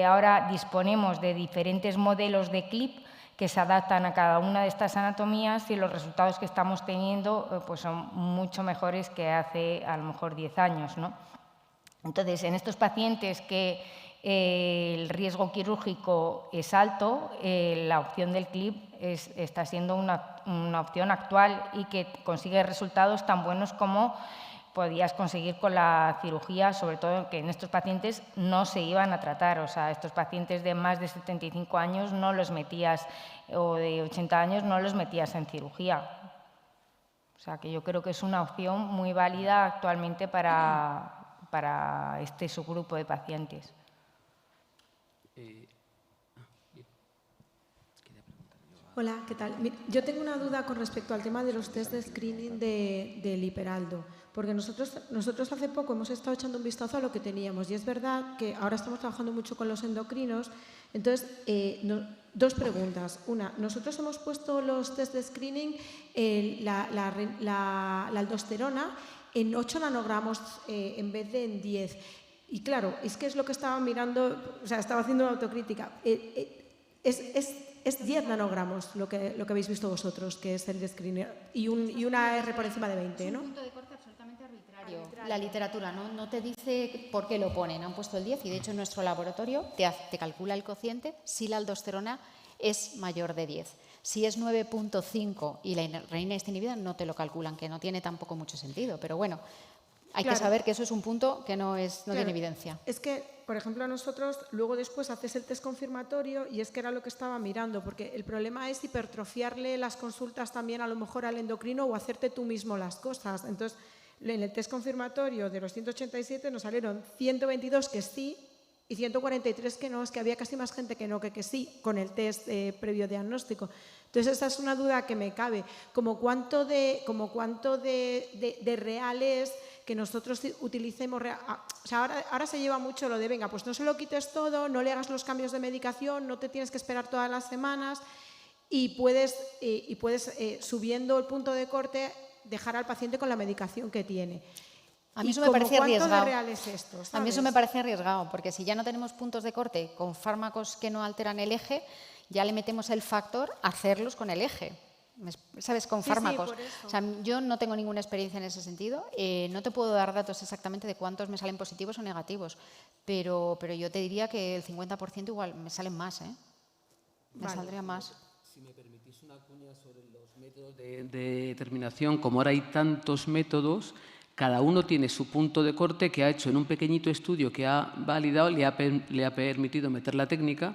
Ahora disponemos de diferentes modelos de CLIP que se adaptan a cada una de estas anatomías, y los resultados que estamos teniendo pues son mucho mejores que hace a lo mejor 10 años, ¿no? Entonces, en estos pacientes que el riesgo quirúrgico es alto, la opción del CLIP está siendo una opción actual y que consigue resultados tan buenos como podías conseguir con la cirugía, sobre todo que en estos pacientes no se iban a tratar. O sea, estos pacientes de más de 75 años no los metías, o de 80 años no los metías en cirugía. O sea, que yo creo que es una opción muy válida actualmente para este subgrupo de pacientes. Hola, ¿qué tal? Yo tengo una duda con respecto al tema de los test de screening del hiperaldo, porque nosotros hace poco hemos estado echando un vistazo a lo que teníamos, y es verdad que ahora estamos trabajando mucho con los endocrinos. Entonces, 2 preguntas. Una, nosotros hemos puesto los test de screening, la aldosterona, en 8 nanogramos en vez de en 10. Y claro, es que es lo que estaba mirando, o sea, estaba haciendo una autocrítica. Es 10 nanogramos lo que habéis visto vosotros, que es el de screening, y una R por encima de 20, ¿no? Es un punto de corte absolutamente arbitrario. La literatura no te dice por qué lo ponen. Han puesto el 10 y, de hecho, en nuestro laboratorio te calcula el cociente si la aldosterona es mayor de 10. Si es 9.5 y la renina está inhibida, no te lo calculan, que no tiene tampoco mucho sentido. Pero bueno, hay que saber que eso es un punto que no tiene evidencia. Es que, por ejemplo, nosotros luego después haces el test confirmatorio, y es que era lo que estaba mirando, porque el problema es hipertrofiarle las consultas también a lo mejor al endocrino o hacerte tú mismo las cosas. Entonces, en el test confirmatorio de los 187 nos salieron 122 que sí y 143 que no. Es que había casi más gente que no que sí con el test previo diagnóstico. Entonces, esa es una duda que me cabe. ¿Como cuánto de real es que nosotros utilicemos? O sea, ahora se lleva mucho lo de, venga, pues no se lo quites todo, no le hagas los cambios de medicación, no te tienes que esperar todas las semanas, y puedes subiendo el punto de corte, dejar al paciente con la medicación que tiene. A mí eso me parece arriesgado. ¿Cuánto de real es esto? ¿Sabes? A mí eso me parece arriesgado, porque si ya no tenemos puntos de corte con fármacos que no alteran el eje, ya le metemos el factor a hacerlos con el eje. ¿Sabes? Con fármacos. Sí, por eso. O sea, yo no tengo ninguna experiencia en ese sentido. No te puedo dar datos exactamente de cuántos me salen positivos o negativos, pero yo te diría que el 50% igual me salen más, ¿eh? Me saldría más. Si me permitís una cuña sobre los métodos de determinación, como ahora hay tantos métodos, Cada uno tiene su punto de corte que ha hecho en un pequeñito estudio que ha validado, le ha permitido meter la técnica,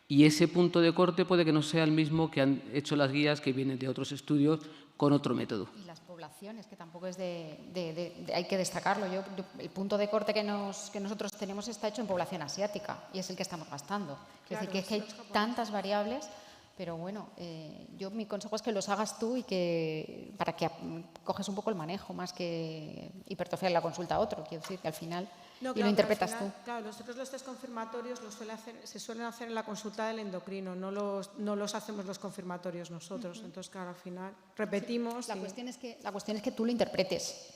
y ese punto de corte puede que no sea el mismo que han hecho las guías que vienen de otros estudios con otro método. Y las poblaciones, que tampoco es hay que destacarlo. El punto de corte que nosotros tenemos está hecho en población asiática y es el que estamos gastando. Es decir, que hay tantas variables, pero bueno, mi consejo es que los hagas tú y para que coges un poco el manejo más que hipertrofiar la consulta a otro. Quiero decir que al final No, y claro, lo interpretas al final, tú. Claro, nosotros los test confirmatorios se suelen hacer en la consulta del endocrino, no los hacemos los confirmatorios nosotros. Entonces, claro, al final repetimos. La cuestión es que tú lo interpretes.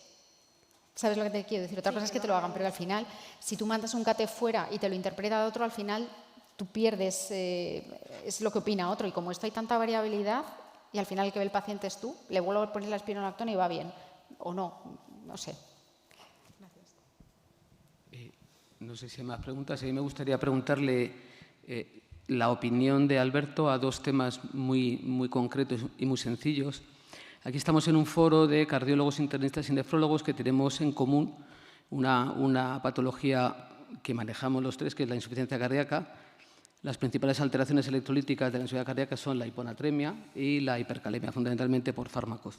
¿Sabes lo que te quiero decir? Otra cosa es que te lo hagan, pero al final, si tú mandas un CAT fuera y te lo interpreta de otro, al final tú pierdes, es lo que opina otro. Y como esto hay tanta variabilidad, y al final el que ve el paciente es tú, le vuelvo a poner la espironolactona y va bien. O no sé. No sé si hay más preguntas. A mí me gustaría preguntarle la opinión de Alberto a dos temas muy concretos y muy sencillos. Aquí estamos en un foro de cardiólogos, internistas y nefrólogos que tenemos en común una patología que manejamos los tres, que es la insuficiencia cardíaca. Las principales alteraciones electrolíticas de la insuficiencia cardíaca son la hiponatremia y la hipercalemia, fundamentalmente por fármacos.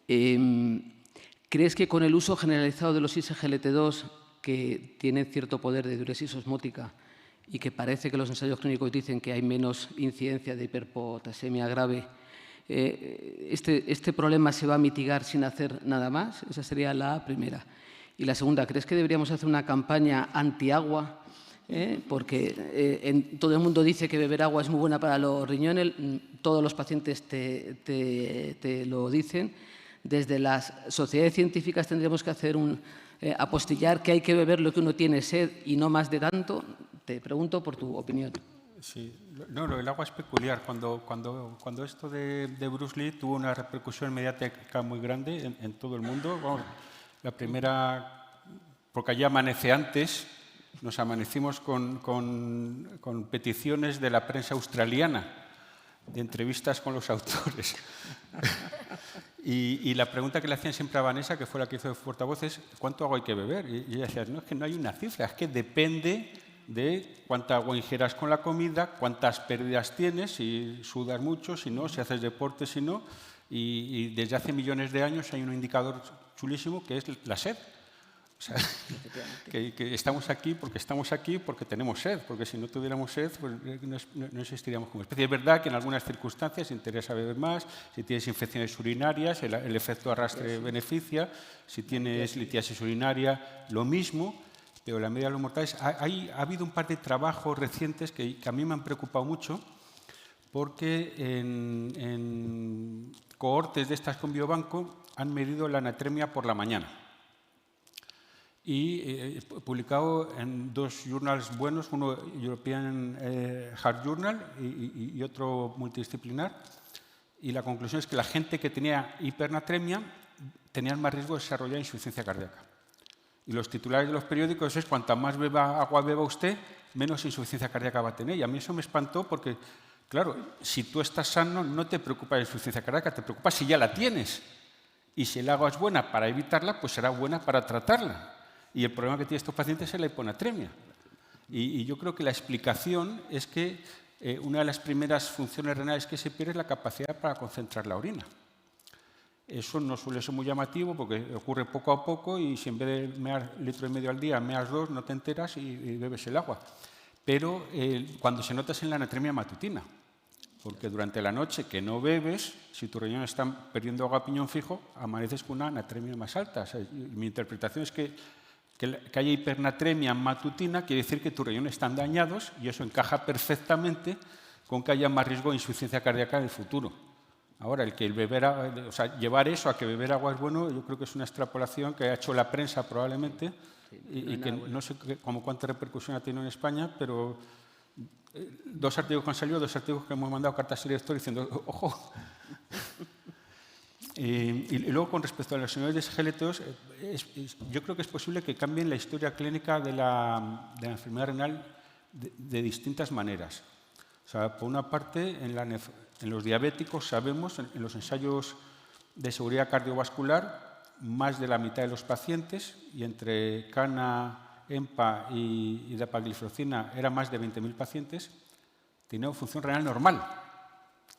¿Crees que con el uso generalizado de los ISGLT2, que tienen cierto poder de diuresis osmótica y que parece que los ensayos clínicos dicen que hay menos incidencia de hiperpotasemia grave, este problema se va a mitigar sin hacer nada más? Esa sería la primera. Y la segunda, ¿crees que deberíamos hacer una campaña antiagua? Porque todo el mundo dice que beber agua es muy buena para los riñones, todos los pacientes te lo dicen. Desde las sociedades científicas tendríamos que hacer apostillar que hay que beber lo que uno tiene sed y no más de tanto. Te pregunto por tu opinión. Sí, no, el agua es peculiar. Cuando esto de Bruce Lee tuvo una repercusión mediática muy grande en todo el mundo, vamos, la primera, porque allí amanece antes, nos amanecimos con peticiones de la prensa australiana, de entrevistas con los autores. Y la pregunta que le hacían siempre a Vanessa, que fue la que hizo de portavoz, es ¿cuánto agua hay que beber? Y ella decía, no, es que no hay una cifra, es que depende de cuánta agua ingieras con la comida, cuántas pérdidas tienes, si sudas mucho, si no, si haces deporte, si no. Y desde hace millones de años hay un indicador chulísimo que es la sed. O sea, que estamos aquí porque tenemos sed, porque si no tuviéramos sed pues no existiríamos como especie. Es verdad que en algunas circunstancias interesa beber más, si tienes infecciones urinarias, el efecto arrastre beneficia, si tienes litiasis urinaria, lo mismo, pero la media de los mortales. Ha habido un par de trabajos recientes que a mí me han preocupado mucho, porque en cohortes de estas con biobanco han medido la anatremia por la mañana. Y publicado en dos journals buenos, uno European Heart Journal y otro multidisciplinar. Y la conclusión es que la gente que tenía hipernatremia tenía más riesgo de desarrollar insuficiencia cardíaca. Y los titulares de los periódicos es cuanta más agua beba usted, menos insuficiencia cardíaca va a tener. Y a mí eso me espantó porque, claro, si tú estás sano no te preocupa la insuficiencia cardíaca, te preocupa si ya la tienes. Y si el agua es buena para evitarla, pues será buena para tratarla. Y el problema que tienen estos pacientes es la hiponatremia. Y yo creo que la explicación es que una de las primeras funciones renales que se pierde es la capacidad para concentrar la orina. Eso no suele ser muy llamativo porque ocurre poco a poco y si en vez de mear 1,5 litros al día, meas 2, no te enteras y bebes el agua. Pero cuando se nota es en la anatremia matutina, porque durante la noche que no bebes, si tus riñones están perdiendo agua a piñón fijo, amaneces con una anatremia más alta. O sea, mi interpretación es que haya hipernatremia matutina quiere decir que tus riñones están dañados y eso encaja perfectamente con que haya más riesgo de insuficiencia cardíaca en el futuro. Ahora, llevar eso a que beber agua es bueno, yo creo que es una extrapolación que ha hecho la prensa probablemente y que no sé cuánta repercusión ha tenido en España, pero 2 artículos que han salido, 2 artículos que hemos mandado cartas al director diciendo, ojo. Y luego, con respecto a los señores de SGLT2, yo creo que es posible que cambien la historia clínica de la enfermedad renal de distintas maneras. O sea, por una parte, en los diabéticos sabemos, en los ensayos de seguridad cardiovascular, más de la mitad de los pacientes y entre cana, EMPA y dapagliflozina eran más de 20.000 pacientes, tenían función renal normal.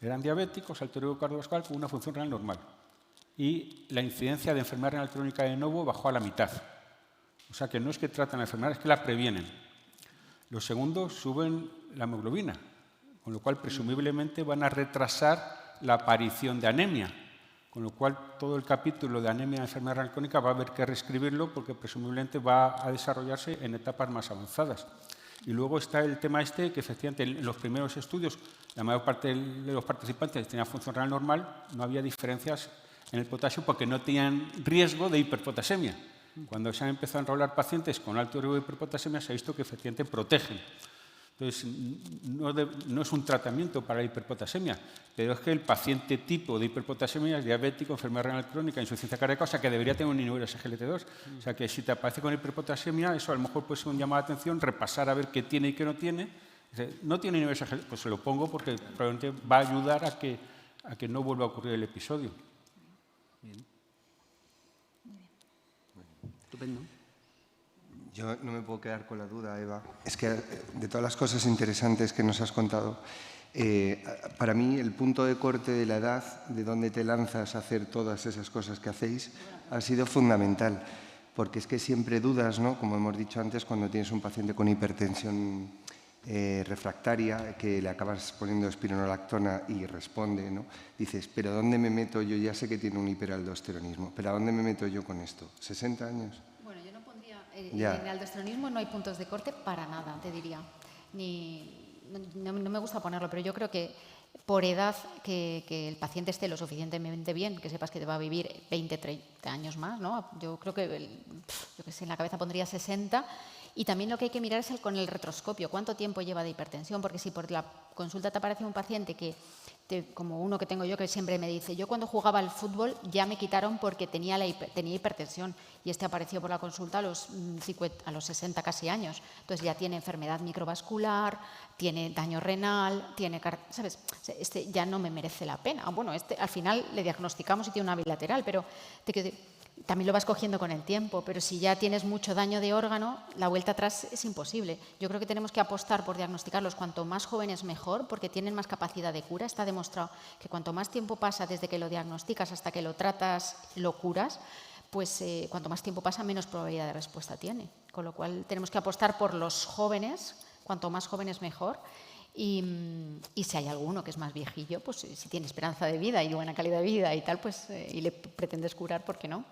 Eran diabéticos, alto riesgo cardiovascular con una función renal normal. Y la incidencia de enfermedad renal crónica de nuevo bajó a la mitad. O sea que no es que tratan la enfermedad, es que la previenen. Los segundos suben la hemoglobina, con lo cual presumiblemente van a retrasar la aparición de anemia. Con lo cual todo el capítulo de anemia de enfermedad renal crónica va a haber que reescribirlo porque presumiblemente va a desarrollarse en etapas más avanzadas. Y luego está el tema que efectivamente en los primeros estudios la mayor parte de los participantes tenían función renal normal, no había diferencias en el potasio porque no tenían riesgo de hiperpotasemia. Cuando se han empezado a enrolar pacientes con alto riesgo de hiperpotasemia se ha visto que efectivamente protegen. Entonces, no es un tratamiento para la hiperpotasemia, pero es que el paciente tipo de hiperpotasemia es diabético, enfermedad renal crónica, insuficiencia cardíaca, o sea que debería tener un inhibidor SGLT2. O sea que si te aparece con hiperpotasemia, eso a lo mejor puede ser un llamado de atención, repasar a ver qué tiene y qué no tiene. No tiene inhibidor SGLT2, pues se lo pongo porque probablemente va a ayudar a que no vuelva a ocurrir el episodio. Bien. Estupendo. Yo no me puedo quedar con la duda, Eva. Es que de todas las cosas interesantes que nos has contado, para mí el punto de corte de la edad, de dónde te lanzas a hacer todas esas cosas que hacéis, ha sido fundamental. Porque es que siempre dudas, ¿no? Como hemos dicho antes, cuando tienes un paciente con hipertensión refractaria, que le acabas poniendo espironolactona y responde, ¿no? Dices, ¿pero dónde me meto yo? Ya sé que tiene un hiperaldosteronismo, ¿pero a dónde me meto yo con esto? ¿60 años? En el aldosteronismo no hay puntos de corte para nada, te diría. No me gusta ponerlo, pero yo creo que por edad que el paciente esté lo suficientemente bien, que sepas que te va a vivir 20, 30 años más, ¿no? Yo creo que, en la cabeza pondría 60. Y también lo que hay que mirar es con el retroscopio, cuánto tiempo lleva de hipertensión, porque si por la consulta te aparece un paciente que, como uno que tengo yo, que siempre me dice, yo cuando jugaba al fútbol ya me quitaron porque tenía hipertensión, y este apareció por la consulta a los 60 casi años. Entonces ya tiene enfermedad microvascular, tiene daño renal, ¿sabes? Este ya no me merece la pena. Bueno, al final le diagnosticamos y tiene una bilateral, pero también lo vas cogiendo con el tiempo, pero si ya tienes mucho daño de órgano, la vuelta atrás es imposible. Yo creo que tenemos que apostar por diagnosticarlos cuanto más jóvenes mejor, porque tienen más capacidad de cura. Está demostrado que cuanto más tiempo pasa desde que lo diagnosticas hasta que lo tratas, lo curas, pues cuanto más tiempo pasa, menos probabilidad de respuesta tiene. Con lo cual tenemos que apostar por los jóvenes, cuanto más jóvenes mejor. Y si hay alguno que es más viejillo, pues si tiene esperanza de vida y buena calidad de vida y tal, pues y le pretendes curar, ¿por qué no?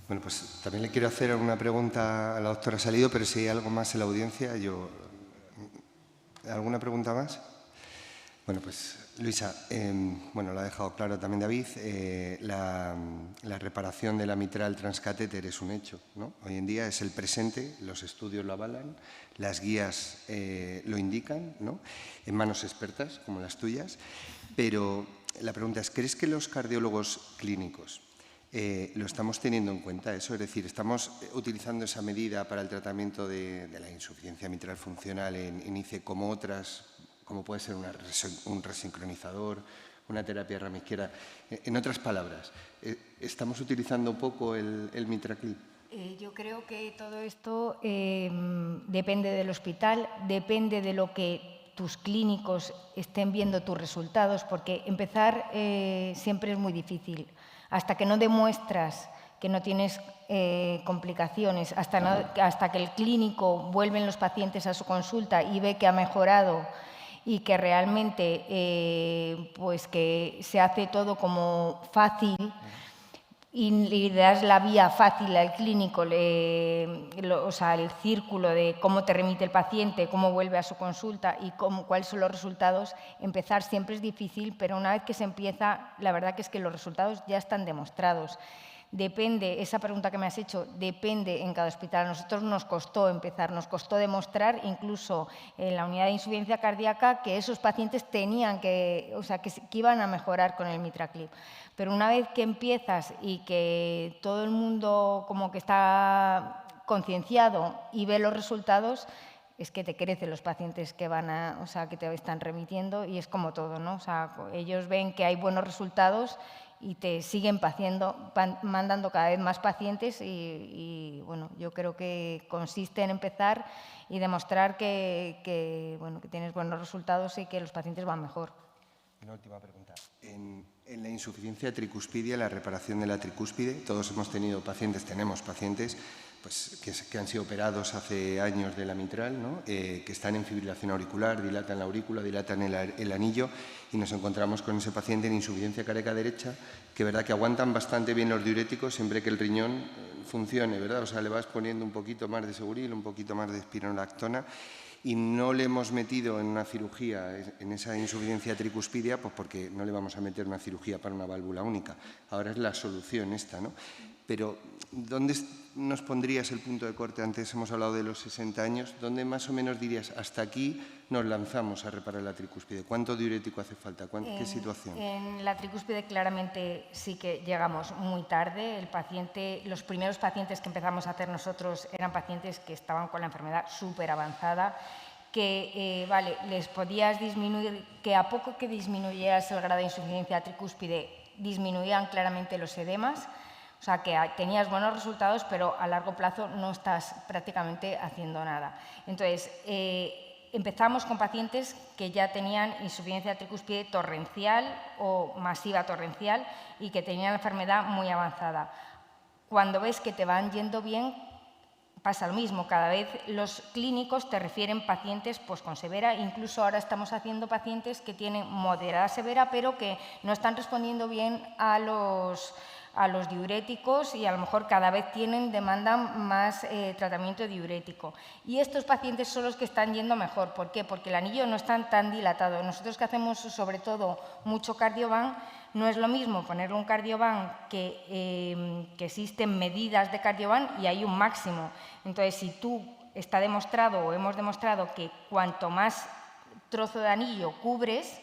Bueno, pues también le quiero hacer una pregunta a la doctora Salido, pero si hay algo más en la audiencia, ¿alguna pregunta más? Bueno, pues Luisa, lo ha dejado claro también David, la reparación de la mitral transcatéter es un hecho, ¿no? Hoy en día es el presente, los estudios lo avalan, las guías lo indican, ¿no? En manos expertas como las tuyas, pero la pregunta es, ¿crees que los cardiólogos clínicos lo estamos teniendo en cuenta eso? Es decir, ¿estamos utilizando esa medida para el tratamiento de la insuficiencia mitral funcional en ICE como otras, como puede ser un resincronizador, una terapia rama izquierda? En otras palabras, ¿estamos utilizando poco el MitraClip? Yo creo que todo esto depende del hospital, depende de lo que tus clínicos estén viendo tus resultados, porque empezar siempre es muy difícil. Hasta que no demuestras que no tienes complicaciones, hasta que el clínico vuelven los pacientes a su consulta y ve que ha mejorado y que realmente pues que se hace todo como fácil y le das la vía fácil al clínico, o sea, el círculo de cómo te remite el paciente, cómo vuelve a su consulta y cuáles son los resultados, empezar siempre es difícil, pero una vez que se empieza, la verdad que es que los resultados ya están demostrados. Depende, esa pregunta que me has hecho, depende en cada hospital. A nosotros nos costó empezar, nos costó demostrar incluso en la unidad de insuficiencia cardíaca que esos pacientes tenían que iban a mejorar con el MitraClip. Pero una vez que empiezas y que todo el mundo como que está concienciado y ve los resultados, es que te crecen los pacientes que que te están remitiendo, y es como todo, ¿no? O sea, ellos ven que hay buenos resultados y te siguen mandando cada vez más pacientes y bueno, yo creo que consiste en empezar y demostrar que tienes buenos resultados y que los pacientes van mejor. Una última pregunta. En la insuficiencia tricuspidia, la reparación de la tricúspide, todos tenemos pacientes pues, que han sido operados hace años de la mitral, ¿no? Que están en fibrilación auricular, dilatan la aurícula, dilatan el anillo, y nos encontramos con ese paciente en insuficiencia cardíaca derecha, que verdad que aguantan bastante bien los diuréticos siempre que el riñón funcione, ¿verdad? O sea, le vas poniendo un poquito más de Seguril, un poquito más de espironolactona, y no le hemos metido en una cirugía en esa insuficiencia tricuspidia, pues porque no le vamos a meter una cirugía para una válvula única. Ahora es la solución esta, ¿no? Pero, ¿dónde nos pondrías el punto de corte? Antes hemos hablado de los 60 años. ¿Dónde más o menos dirías, hasta aquí nos lanzamos a reparar la tricúspide? ¿Cuánto diurético hace falta? ¿Qué situación? En la tricúspide claramente sí que llegamos muy tarde. Los primeros pacientes que empezamos a hacer nosotros eran pacientes que estaban con la enfermedad súper avanzada, que les podías disminuir, que a poco que disminuyeras el grado de insuficiencia tricúspide, disminuían claramente los edemas. O sea, que tenías buenos resultados, pero a largo plazo no estás prácticamente haciendo nada. Entonces, empezamos con pacientes que ya tenían insuficiencia tricúspide torrencial o masiva torrencial y que tenían la enfermedad muy avanzada. Cuando ves que te van yendo bien, pasa lo mismo. Cada vez los clínicos te refieren pacientes pues, con severa. Incluso ahora estamos haciendo pacientes que tienen moderada severa, pero que no están respondiendo bien a los diuréticos y a lo mejor cada vez demandan más tratamiento diurético. Y estos pacientes son los que están yendo mejor. ¿Por qué? Porque el anillo no está tan dilatado. Nosotros que hacemos sobre todo mucho cardioband, no es lo mismo ponerle un cardioband que existen medidas de cardioband y hay un máximo. Entonces, si está demostrado o hemos demostrado que cuanto más trozo de anillo cubres,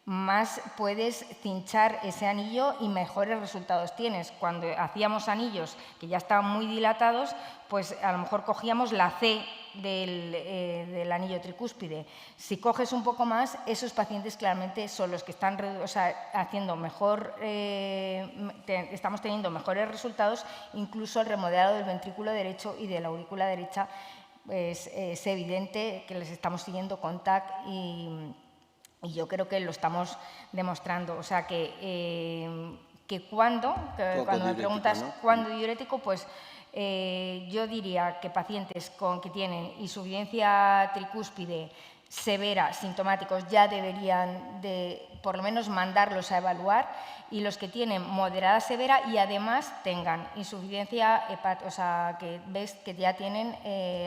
más puedes cinchar ese anillo y mejores resultados tienes. Cuando hacíamos anillos que ya estaban muy dilatados, pues a lo mejor cogíamos la C del anillo tricúspide. Si coges un poco más, esos pacientes claramente son los que están haciendo mejor, estamos teniendo mejores resultados, incluso el remodelado del ventrículo derecho y de la aurícula derecha, pues, es evidente que les estamos siguiendo con TAC y yo creo que lo estamos demostrando. O sea, que cuando me preguntas, ¿no? ¿Cuándo diurético? Pues yo diría que pacientes que tienen insuficiencia tricúspide severa, sintomáticos, ya deberían de por lo menos mandarlos a evaluar, y los que tienen moderada severa y además tengan insuficiencia hepática, o sea, que ves que ya tienen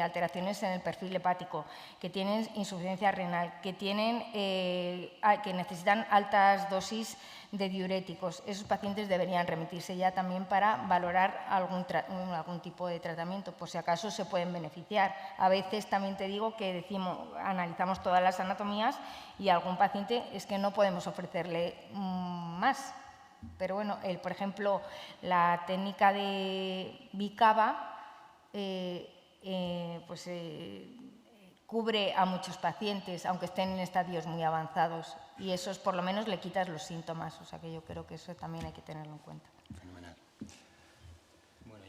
alteraciones en el perfil hepático, que tienen insuficiencia renal, que necesitan altas dosis de diuréticos. Esos pacientes deberían remitirse ya también para valorar algún tipo de tratamiento, por si acaso se pueden beneficiar. A veces también te digo que analizamos todas las anatomías y a algún paciente es que no podemos ofrecerle más. Pero bueno, por ejemplo, la técnica de Bicaba cubre a muchos pacientes, aunque estén en estadios muy avanzados, y esos por lo menos le quitas los síntomas. O sea que yo creo que eso también hay que tenerlo en cuenta. Fenomenal. Bueno,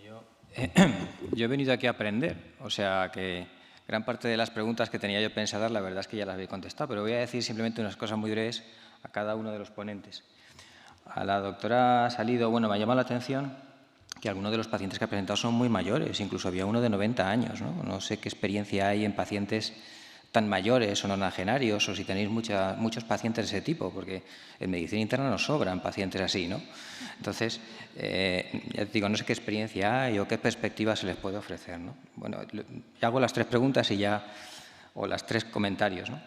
yo he venido aquí a aprender, o sea que gran parte de las preguntas que tenía yo pensadas, la verdad es que ya las había contestado, pero voy a decir simplemente unas cosas muy breves a cada uno de los ponentes. A la doctora Salido, bueno, me ha llamado la atención que algunos de los pacientes que ha presentado son muy mayores, incluso había uno de 90 años, ¿no? No sé qué experiencia hay en pacientes tan mayores o nonagenarios, o si tenéis muchos pacientes de ese tipo, porque en medicina interna nos sobran pacientes así, ¿no? Entonces, ya te digo, no sé qué experiencia hay o qué perspectiva se les puede ofrecer, ¿no? Bueno, hago las 3 preguntas o las 3 comentarios, ¿no?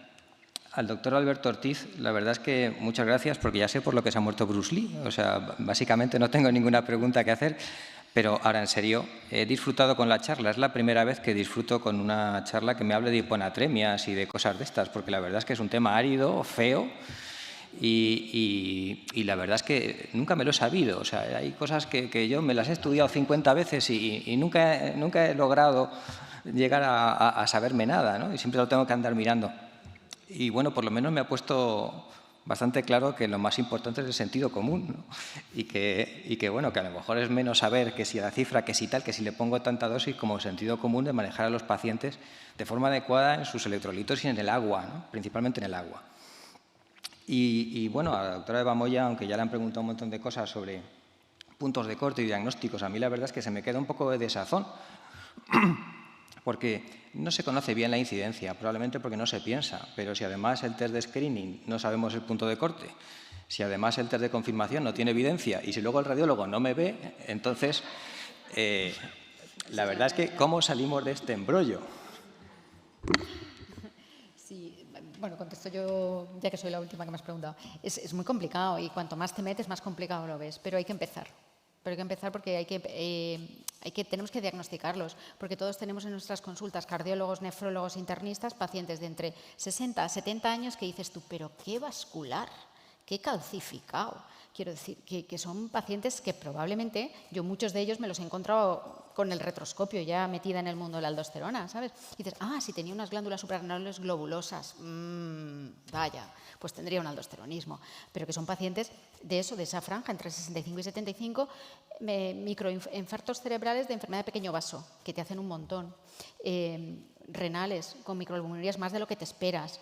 Al doctor Alberto Ortiz, la verdad es que muchas gracias, porque ya sé por lo que se ha muerto Bruce Lee. O sea, básicamente no tengo ninguna pregunta que hacer, pero ahora en serio, he disfrutado con la charla. Es la primera vez que disfruto con una charla que me hable de hiponatremias y de cosas de estas, porque la verdad es que es un tema árido, feo, y la verdad es que nunca me lo he sabido. O sea, hay cosas que yo me las he estudiado 50 veces y nunca he logrado llegar a saberme nada, ¿no? Y siempre lo tengo que andar mirando. Y bueno, por lo menos me ha puesto bastante claro que lo más importante es el sentido común, ¿no? y que bueno, que a lo mejor es menos saber que si la cifra, que si tal, que si le pongo tanta dosis, como el sentido común de manejar a los pacientes de forma adecuada en sus electrolitos y en el agua, ¿no? Principalmente en el agua. Y bueno, a la doctora Eva Moya, aunque ya le han preguntado un montón de cosas sobre puntos de corte y diagnósticos, a mí la verdad es que se me queda un poco de desazón, porque no se conoce bien la incidencia, probablemente porque no se piensa, pero si además el test de screening no sabemos el punto de corte, si además el test de confirmación no tiene evidencia y si luego el radiólogo no me ve, entonces la verdad es que ¿cómo salimos de este embrollo? Sí, bueno, contesto yo, ya que soy la última que me has preguntado. Es muy complicado y cuanto más te metes, más complicado lo ves, pero hay que empezar. Pero hay que empezar porque tenemos que diagnosticarlos, porque todos tenemos en nuestras consultas cardiólogos, nefrólogos, internistas, pacientes de entre 60 a 70 años que dices tú, pero qué vascular, qué calcificado. Quiero decir, que son pacientes que probablemente, yo muchos de ellos me los he encontrado con el retroscopio ya metida en el mundo de la aldosterona, ¿sabes? Y dices, si tenía unas glándulas suprarrenales globulosas, vaya, pues tendría un aldosteronismo. Pero que son pacientes de eso, de esa franja, entre 65 y 75, microinfartos cerebrales de enfermedad de pequeño vaso, que te hacen un montón. Renales, con microalbuminurías más de lo que te esperas,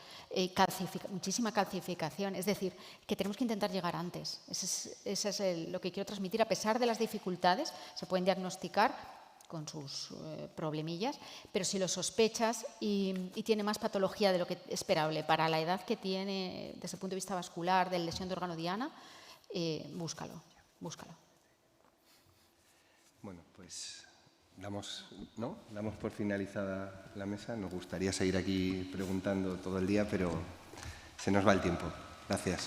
muchísima calcificación. Es decir, que tenemos que intentar llegar antes. Eso es lo que quiero transmitir. A pesar de las dificultades, se pueden diagnosticar con sus problemillas, pero si lo sospechas y tiene más patología de lo que esperable para la edad que tiene desde el punto de vista vascular, de lesión de órgano diana, búscalo. Bueno, pues damos por finalizada la mesa. Nos gustaría seguir aquí preguntando todo el día, pero se nos va el tiempo. Gracias.